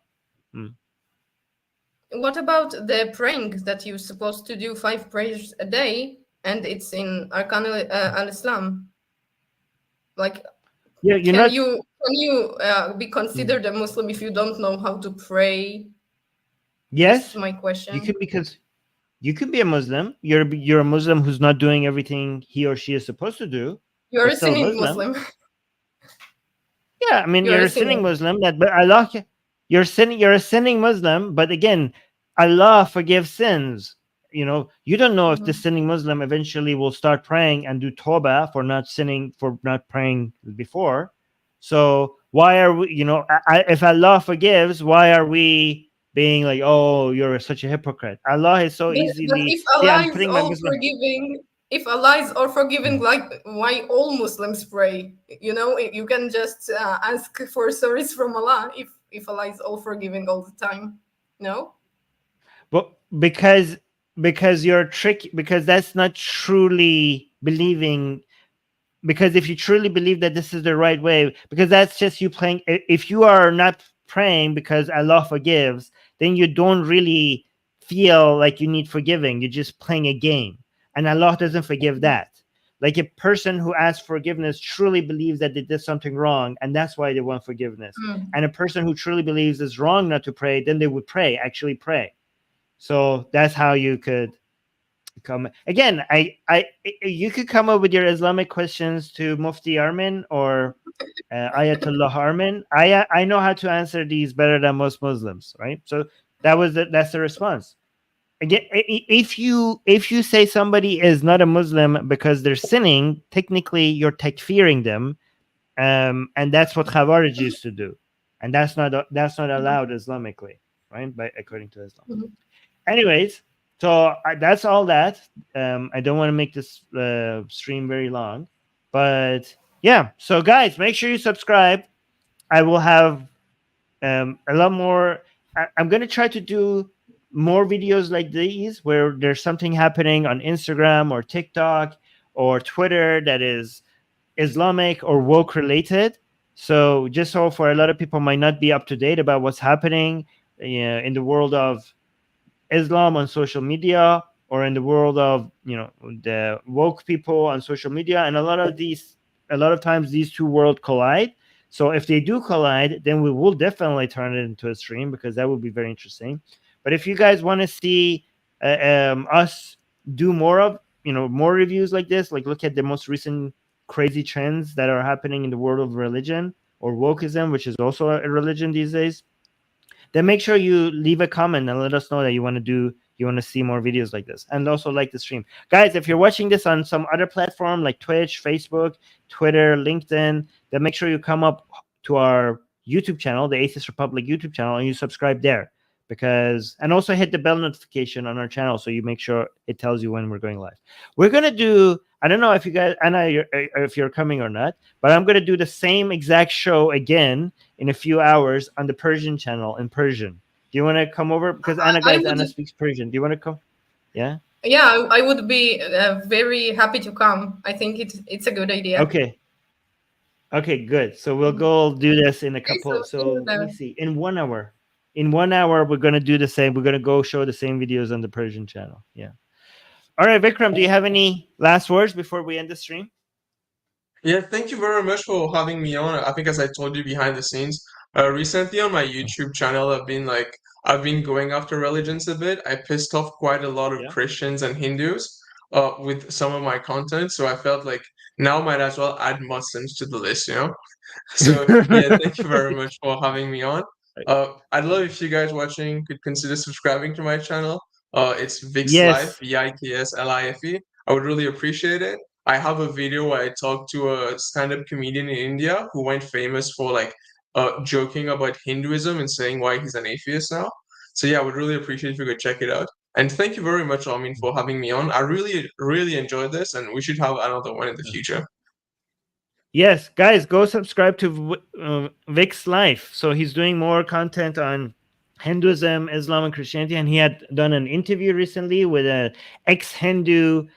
What about the praying that you're supposed to do 5 prayers a day, and it's in Arkan al-Islam? Like, yeah, can you be considered a Muslim if you don't know how to pray? Yes, that's my question. You could, because you could be a Muslim. You're a Muslim who's not doing everything he or she is supposed to do. You're a sinning Muslim. Yeah, I mean, you're a sinning Muslim. But Allah, you're a sinning Muslim. But again, Allah forgives sins. You know, you don't know if the sinning Muslim eventually will start praying and do tawbah for not sinning, for not praying before. So why are we, you know, if Allah forgives, why are we being like, oh, you're such a hypocrite? Allah is so easily. If Allah is all forgiving, if Allah is all forgiving, like, why all Muslims pray? You know, you can just ask for sorries from Allah if Allah is all forgiving all the time. No. But because you're tricky, because that's not truly believing. Because if you truly believe that this is the right way, because that's just you playing. If you are not praying because Allah forgives, then you don't really feel like you need forgiving. You're just playing a game, and Allah doesn't forgive that. Like, a person who asks forgiveness truly believes that they did something wrong, and that's why they want forgiveness. And a person who truly believes it's wrong not to pray, then they would actually pray. So that's how you could come. Again, you could come up with your Islamic questions to Mufti Armin or Ayatollah Armin. I know how to answer these better than most Muslims, right? So that's the response. Again, if you say somebody is not a Muslim because they're sinning, technically you're takfiring them, and that's what Khawarij used to do, and that's not allowed Islamically, right? According to Islam. Anyways, so that's all that. I don't want to make this stream very long, but yeah. So guys, make sure you subscribe. I will have a lot more. I'm going to try to do more videos like these where there's something happening on Instagram or TikTok or Twitter that is Islamic or woke related. So just so for a lot of people might not be up to date about what's happening in the world of Islam on social media, or in the world of, you know, the woke people on social media. And a lot of times these two worlds collide. So if they do collide, then we will definitely turn it into a stream, because that would be very interesting. But if you guys want to see us do more of more reviews like this, like look at the most recent crazy trends that are happening in the world of religion or wokeism, which is also a religion these days, then make sure you leave a comment and let us know that you want to see more videos like this, and also like the stream. Guys, if you're watching this on some other platform like Twitch, Facebook, Twitter, LinkedIn, then make sure you come up to our YouTube channel, the Atheist Republic YouTube channel, and you subscribe there, and also hit the bell notification on our channel so you make sure it tells you when we're going live. We're going to do, I don't know if you guys, Anna, if you're coming or not, but I'm going to do the same exact show again in a few hours on the Persian channel in Persian. Do you want to come over? Because Anna speaks Persian. Do you want to come? Yeah? Yeah, I would be very happy to come. I think it's a good idea. Okay, good. So we'll go do this in a couple. So let me see. In 1 hour. In 1 hour, we're going to do the same. We're going to go show the same videos on the Persian channel. Yeah. All right, Vikram, do you have any last words before we end the stream? Yeah, thank you very much for having me on. I think as I told you behind the scenes, recently on my YouTube channel, I've been going after religions a bit. I pissed off quite a lot of Christians and Hindus with some of my content, so I felt like now might as well add Muslims to the list, So yeah, thank you very much for having me on. I'd love if you guys watching could consider subscribing to my channel. It's Vix Life, VIKSLIFE. I would really appreciate it. I have a video where I talked to a stand-up comedian in India who went famous for joking about Hinduism and saying why he's an atheist now. So yeah, I would really appreciate if you could check it out. And thank you very much, Armin, for having me on. I really, really enjoyed this, and we should have another one in the future. Yes, guys, go subscribe to Vix Life. So he's doing more content on Hinduism, Islam, and Christianity, and he had done an interview recently with an ex-Hindu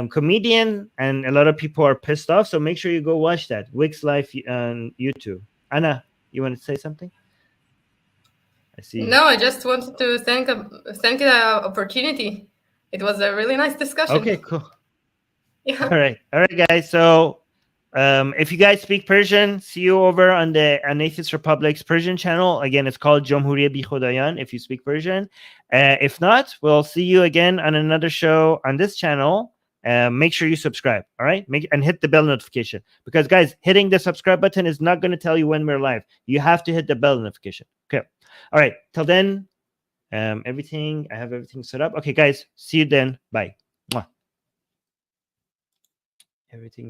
comedian, and a lot of people are pissed off. So make sure you go watch that Vix Life on YouTube. Anna, you want to say something? I see. No, I just wanted to thank the opportunity. It was a really nice discussion. Okay, cool. Yeah. All right, guys. So if you guys speak Persian, see you over on the Atheist Republic's Persian channel. Again, it's called Jamhuriye Bi Khodayan if you speak Persian. If not, we'll see you again on another show on this channel. Make sure you subscribe, all right? And hit the bell notification. Because, guys, hitting the subscribe button is not going to tell you when we're live. You have to hit the bell notification. Okay. All right. Till then, I have everything set up. Okay, guys. See you then. Bye. Mwah. Everything.